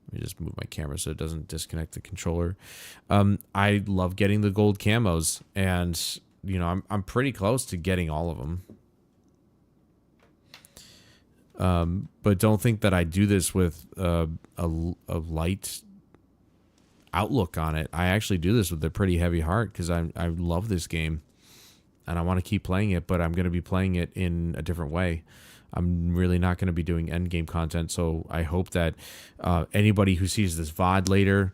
Let me just move my camera so it doesn't disconnect the controller. I love getting the gold camos, and I'm pretty close to getting all of them. But don't think that I do this with a light outlook on it. I actually do this with a pretty heavy heart, because I love this game and I want to keep playing it, but I'm going to be playing it in a different way. I'm really not going to be doing end game content, so I hope that anybody who sees this VOD later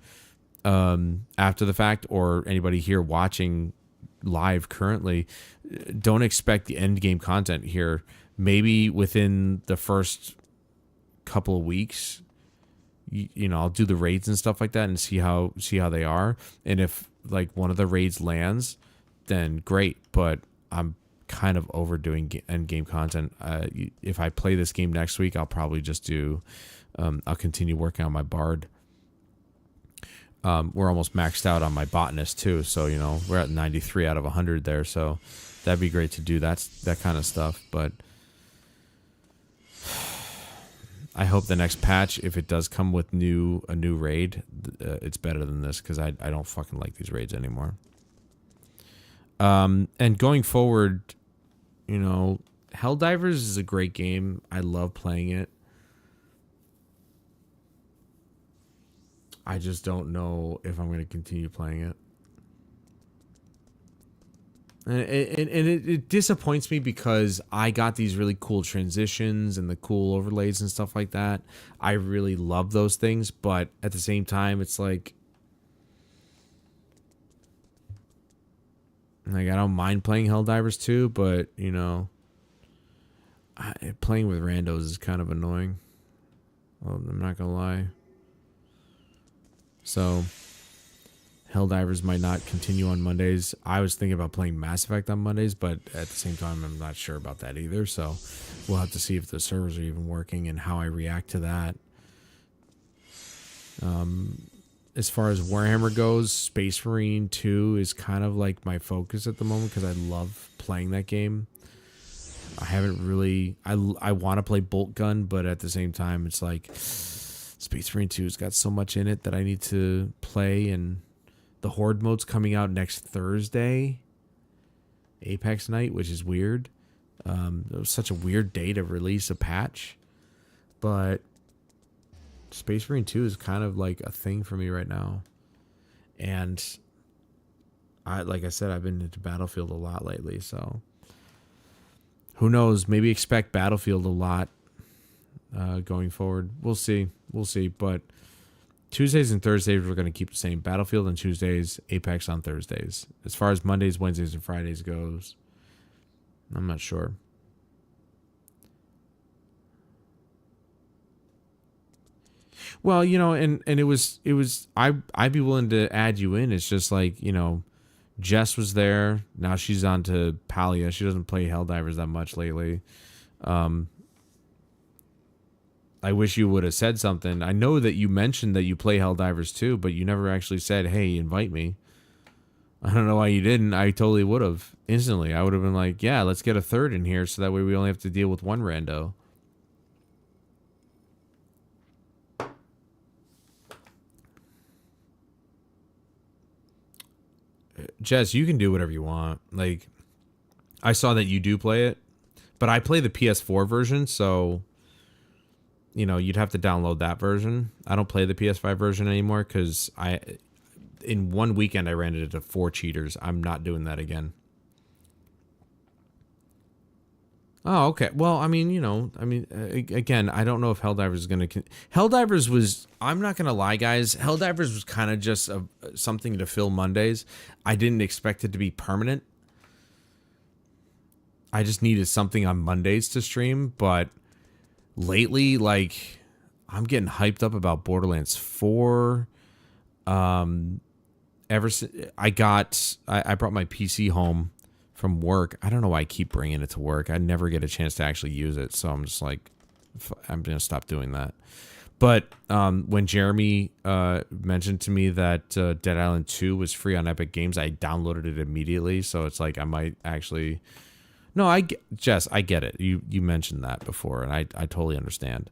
after the fact, or anybody here watching live currently, don't expect the end game content here. Maybe within the first couple of weeks, I'll do the raids and stuff like that and see how they are. And if one of the raids lands, then great. But I'm kind of overdoing end game content. If I play this game next week, I'll probably just do. I'll continue working on my bard. We're almost maxed out on my botanist too, so we're at 93 out of 100 there. So that'd be great to do that kind of stuff, but. I hope the next patch, if it does come with a new raid, it's better than this, because I don't fucking like these raids anymore. And going forward, Helldivers is a great game. I love playing it. I just don't know if I'm going to continue playing it. And it disappoints me because I got these really cool transitions and the cool overlays and stuff like that. I really love those things, but at the same time, it's like I don't mind playing Helldivers 2, but, you know, playing with randos is kind of annoying. Well, I'm not going to lie. So, Helldivers might not continue on Mondays. I was thinking about playing Mass Effect on Mondays, but at the same time, I'm not sure about that either. So, we'll have to see if the servers are even working and how I react to that. As far as Warhammer goes, Space Marine 2 is kind of like my focus at the moment because I love playing that game. I haven't really... I want to play Bolt Gun, but at the same time, it's like Space Marine 2 has got so much in it that I need to play, and the Horde mode's coming out next Thursday, Apex Night, which is weird. It was such a weird day to release a patch, but Space Marine 2 is kind of like a thing for me right now. And like I said, I've been into Battlefield a lot lately, so who knows? Maybe expect Battlefield a lot going forward. We'll see. But Tuesdays and Thursdays, we're going to keep the same. Battlefield on Tuesdays, Apex on Thursdays. As far as Mondays, Wednesdays, and Fridays goes, I'm not sure. Well, you know, and it was I'd be willing to add you in. It's just like, you know, Jess was there. Now she's on to Palia. She doesn't play Helldivers that much lately. I wish you would have said something. I know that you mentioned that you play Helldivers too, but you never actually said, hey, invite me. I don't know why you didn't. I totally would have. Instantly. I would have been like, yeah, let's get a third in here so that way we only have to deal with one rando. Jess, you can do whatever you want. Like, I saw that you do play it, but I play the PS4 version, so, you know, you'd have to download that version. I don't play the PS5 version anymore because in one weekend I ran it into 4 cheaters. I'm not doing that again. Oh, okay. Well, I mean, you know, again, I don't know if Helldivers is going to... Helldivers was... I'm not going to lie, guys. Helldivers was kind of just something to fill Mondays. I didn't expect it to be permanent. I just needed something on Mondays to stream, but lately, like, I'm getting hyped up about Borderlands 4. Ever since I brought my PC home from work. I don't know why I keep bringing it to work. I never get a chance to actually use it, so I'm just like, I'm gonna stop doing that. But when Jeremy mentioned to me that Dead Island 2 was free on Epic Games, I downloaded it immediately. So it's like I might actually... No, Jess, I get it. You mentioned that before, and I totally understand.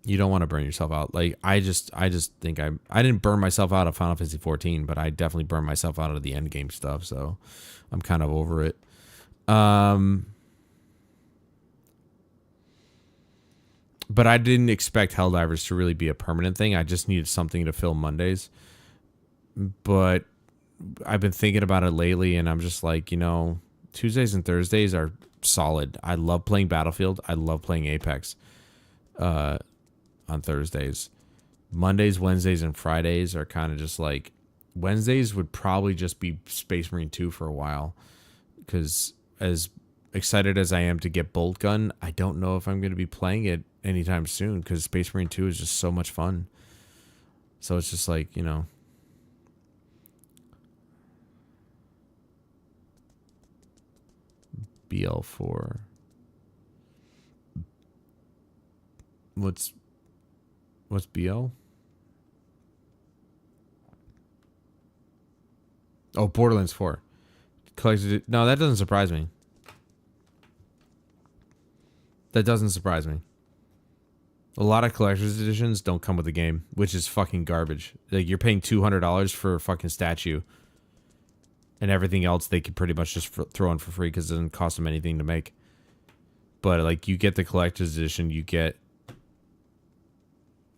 You don't want to burn yourself out. Like, I just think I didn't burn myself out of Final Fantasy XIV, but I definitely burned myself out of the end game stuff, so I'm kind of over it. But I didn't expect Helldivers to really be a permanent thing. I just needed something to fill Mondays. But I've been thinking about it lately, and I'm just like, you know, Tuesdays and Thursdays are solid. I love playing Battlefield. I love playing Apex on Thursdays. Mondays, Wednesdays, and Fridays are kind of just like... Wednesdays would probably just be Space Marine 2 for a while, because as excited as I am to get Bolt Gun, I don't know if I'm going to be playing it anytime soon, because Space Marine 2 is just so much fun. So it's just like, you know... BL4. What's BL? Oh, Borderlands 4. Collected. No, that doesn't surprise me. That doesn't surprise me. A lot of collector's editions don't come with the game, which is fucking garbage. Like, you're paying $200 for a fucking statue, and everything else they could pretty much just throw in for free because it doesn't cost them anything to make. But, like, you get the collector's edition, you get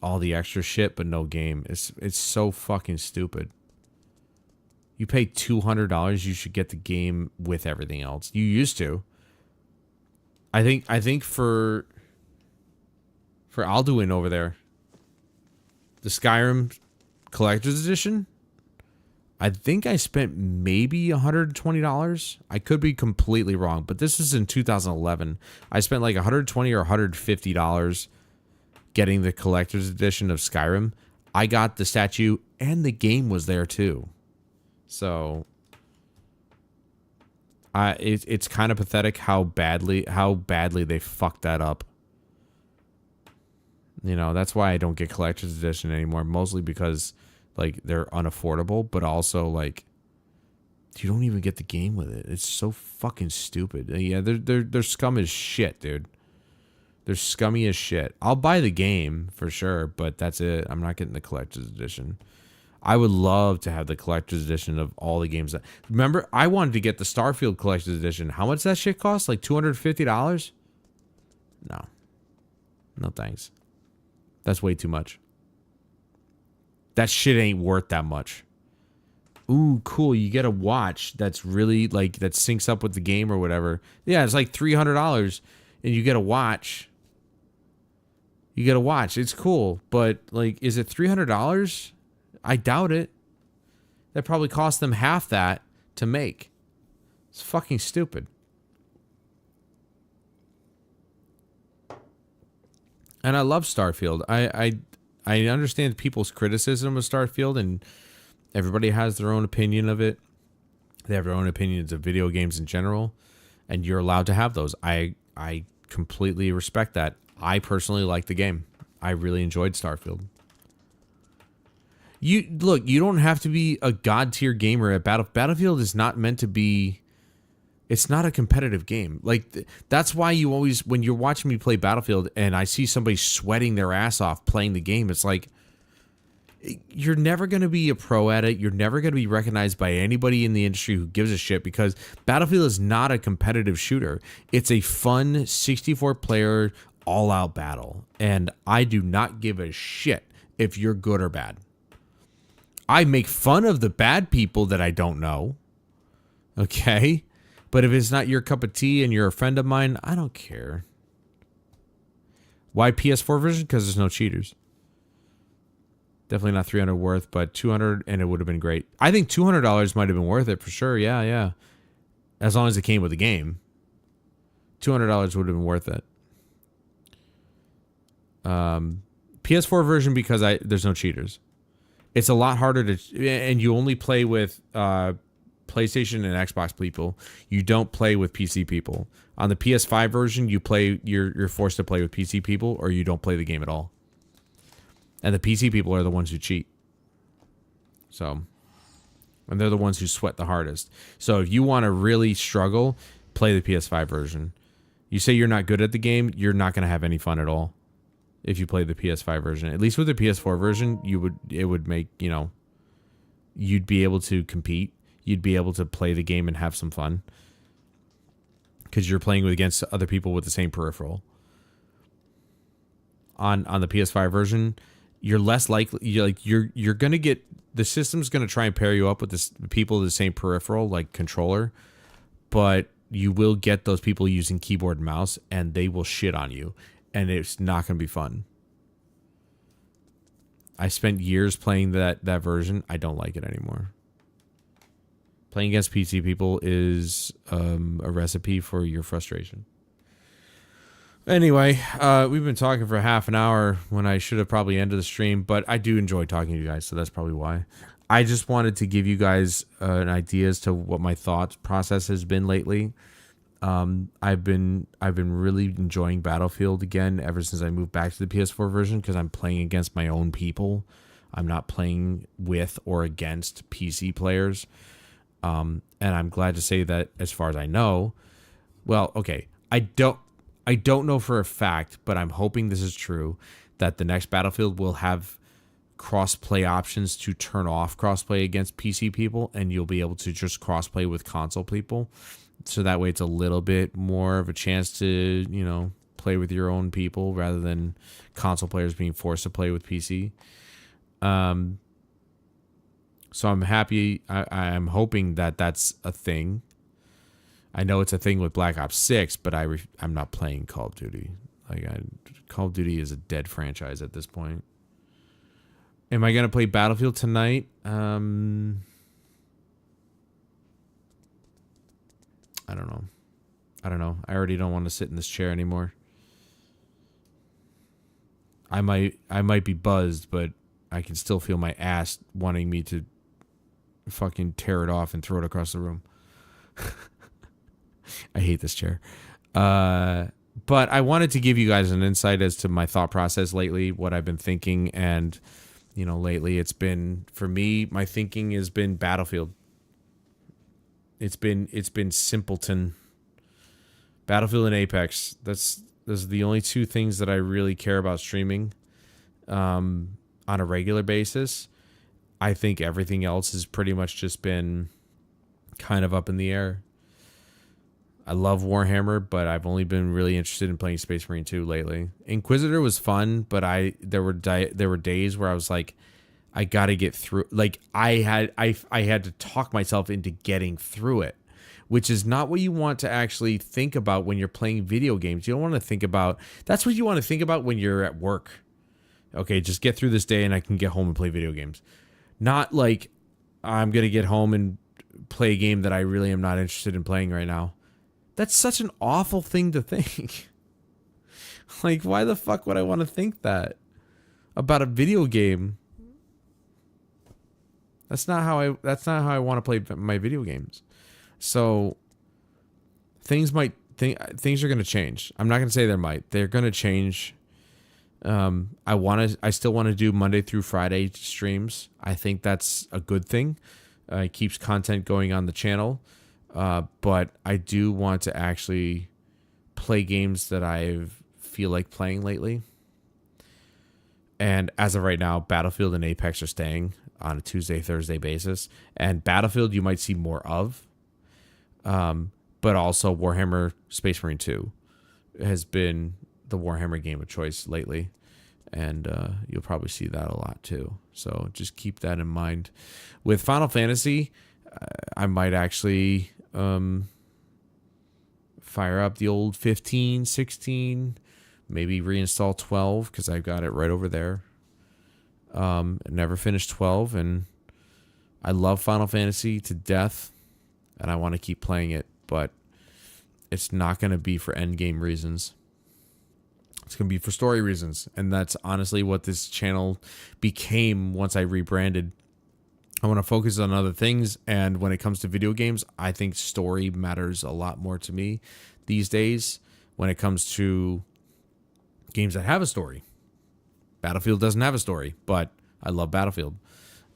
all the extra shit, but no game. It's so fucking stupid. You pay $200, you should get the game with everything else. You used to. I think for Alduin over there, the Skyrim Collector's Edition, I think I spent maybe $120. I could be completely wrong, but this is in 2011. I spent like $120 or $150 getting the Collector's Edition of Skyrim. I got the statue and the game was there too. So it's kind of pathetic how badly they fucked that up. You know, that's why I don't get Collector's Edition anymore, mostly because like they're unaffordable, but also like you don't even get the game with it. It's so fucking stupid. Yeah, they're scum as shit, dude. They're scummy as shit. I'll buy the game for sure, but that's it. I'm not getting the Collector's Edition. I would love to have the Collector's Edition of all the games. Remember, I wanted to get the Starfield Collector's Edition. How much that shit cost? Like $250? No. No thanks. That's way too much. That shit ain't worth that much. Ooh, cool. You get a watch that's really, like, that syncs up with the game or whatever. Yeah, it's like $300, and you get a watch. You get a watch. It's cool, but, like, is it $300? I doubt it. That probably cost them half that to make. It's fucking stupid. And I love Starfield. I understand people's criticism of Starfield, and everybody has their own opinion of it. They have their own opinions of video games in general, and you're allowed to have those. I completely respect that. I personally like the game. I really enjoyed Starfield. You don't have to be a god tier gamer at Battlefield is not meant to be. It's not a competitive game. Like that's why you always, when you're watching me play Battlefield and I see somebody sweating their ass off playing the game, it's like you're never going to be a pro at it. You're never going to be recognized by anybody in the industry who gives a shit, because Battlefield is not a competitive shooter. It's a fun 64 player all out battle, and I do not give a shit if you're good or bad. I make fun of the bad people that I don't know. Okay? But if it's not your cup of tea and you're a friend of mine, I don't care. Why PS4 version? Because there's no cheaters. Definitely not $300 worth, but $200 and it would have been great. I think $200 might have been worth it for sure. Yeah, yeah. As long as it came with the game. $200 would have been worth it. PS4 version because there's no cheaters. It's a lot harder to, and you only play with PlayStation and Xbox people. You don't play with PC people. On the PS5 version, you're forced to play with PC people, or you don't play the game at all. And the PC people are the ones who cheat. So, and they're the ones who sweat the hardest. So if you want to really struggle, play the PS5 version. You say you're not good at the game, you're not going to have any fun at all. If you play the PS5 version, at least with the PS4 version, it would make, you'd be able to compete. You'd be able to play the game and have some fun, because you're playing against other people with the same peripheral. On the PS5 version, you're less likely. You're gonna get, the system's gonna try and pair you up with the people with the same peripheral, like controller, but you will get those people using keyboard and mouse, and they will shit on you. And it's not going to be fun. I spent years playing that version. I don't like it anymore. Playing against PC people is a recipe for your frustration. Anyway, we've been talking for half an hour when I should have probably ended the stream, but I do enjoy talking to you guys, so that's probably why. I just wanted to give you guys an idea as to what my thought process has been lately. I've been really enjoying Battlefield again ever since I moved back to the PS4 version, because I'm playing against my own people. I'm not playing with or against PC players. And I'm glad to say that, as far as I know, well, okay, I don't know for a fact, but I'm hoping this is true, that the next Battlefield will have cross-play options to turn off cross-play against PC people, and you'll be able to just cross-play with console people. So that way it's a little bit more of a chance to, play with your own people rather than console players being forced to play with PC. So I'm happy. I'm hoping that that's a thing. I know it's a thing with Black Ops 6, but I'm not playing Call of Duty. Call of Duty is a dead franchise at this point. Am I going to play Battlefield tonight? I don't know. I already don't want to sit in this chair anymore. I might be buzzed, but I can still feel my ass wanting me to fucking tear it off and throw it across the room. I hate this chair. But I wanted to give you guys an insight as to my thought process lately, what I've been thinking. And, you know, lately it's been, for me, my thinking has been Battlefield. It's been simpleton. Battlefield and Apex. Those are the only two things that I really care about streaming on a regular basis. I think everything else has pretty much just been kind of up in the air. I love Warhammer, but I've only been really interested in playing Space Marine 2 lately. Inquisitor was fun, but there were days where I was like, I got to get through. Like I had to talk myself into getting through it, which is not what you want to actually think about when you're playing video games. You don't want to think about, that's what you want to think about when you're at work. Okay, just get through this day and I can get home and play video games. Not like I'm going to get home and play a game that I really am not interested in playing right now. That's such an awful thing to think. Like, why the fuck would I want to think that about a video game? That's not how I want to play my video games. So things are going to change. I'm not going to say they're going to change. I still want to do Monday through Friday streams. I think that's a good thing. It keeps content going on the channel. But I do want to actually play games that I feel like playing lately. And as of right now, Battlefield and Apex are staying on a Tuesday, Thursday basis. And Battlefield you might see more of. But also Warhammer Space Marine 2 has been the Warhammer game of choice lately. And you'll probably see that a lot too. So just keep that in mind. With Final Fantasy, I might actually fire up the old 15, 16, maybe reinstall 12 because I've got it right over there. Never finished 12, and I love Final Fantasy to death, and I want to keep playing it, but it's not going to be for endgame reasons. It's going to be for story reasons, and that's honestly what this channel became once I rebranded. I want to focus on other things, and when it comes to video games, I think story matters a lot more to me these days when it comes to games that have a story. Battlefield doesn't have a story, but I love Battlefield.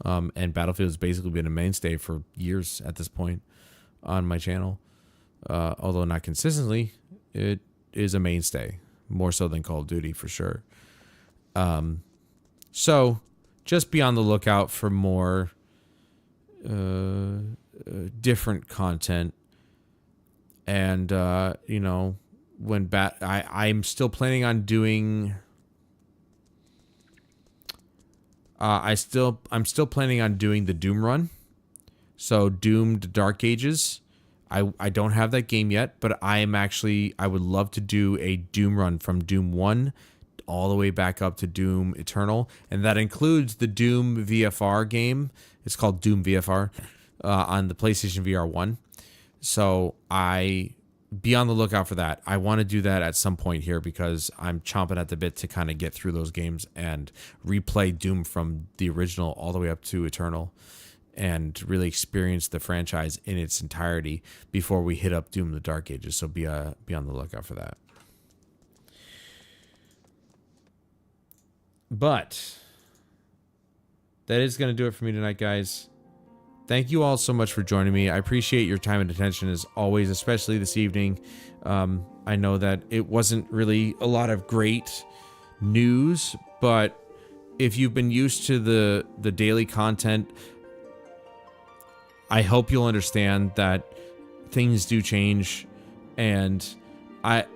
And Battlefield has basically been a mainstay for years at this point on my channel. Although not consistently, it is a mainstay, more so than Call of Duty for sure. So just be on the lookout for more different content. And you know, when I'm still planning on doing I'm still planning on doing the Doom run. So Doom to Dark Ages. I don't have that game yet, but I would love to do a Doom run from Doom 1 all the way back up to Doom Eternal, and that includes the Doom VFR game. It's called Doom VFR on the PlayStation VR 1. So be on the lookout for that. I want to do that at some point here because I'm chomping at the bit to kind of get through those games and replay Doom from the original all the way up to Eternal and really experience the franchise in its entirety before we hit up Doom the Dark Ages. So be on the lookout for that. But that is going to do it for me tonight, guys. Thank you all so much for joining me. I appreciate your time and attention as always, especially this evening. I know that it wasn't really a lot of great news, but if you've been used to the daily content, I hope you'll understand that things do change, and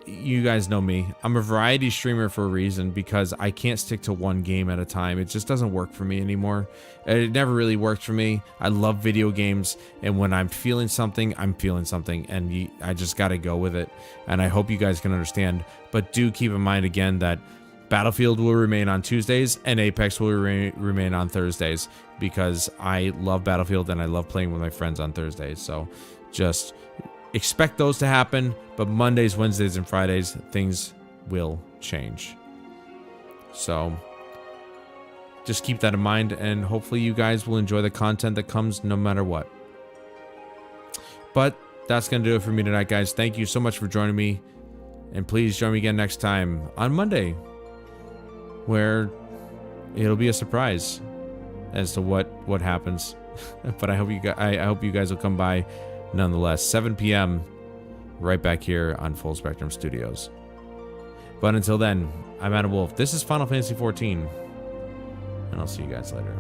you guys know me. I'm a variety streamer for a reason, because I can't stick to one game at a time. It just doesn't work for me anymore. It never really worked for me. I love video games, and when I'm feeling something, I'm feeling something, and I just gotta go with it. And I hope you guys can understand. But do keep in mind again that Battlefield will remain on Tuesdays and Apex will remain on Thursdays, because I love Battlefield and I love playing with my friends on Thursdays. So just expect those to happen, but Mondays, Wednesdays, and Fridays, things will change. So just keep that in mind, and hopefully you guys will enjoy the content that comes no matter what. But that's going to do it for me tonight, guys. Thank you so much for joining me, and please join me again next time on Monday, where it'll be a surprise as to what happens. But I hope you guys will come by nonetheless. 7 p.m. right back here on Full Spectrum Studios. But until then, I'm Adam Wolf. This is Final Fantasy XIV, and I'll see you guys later.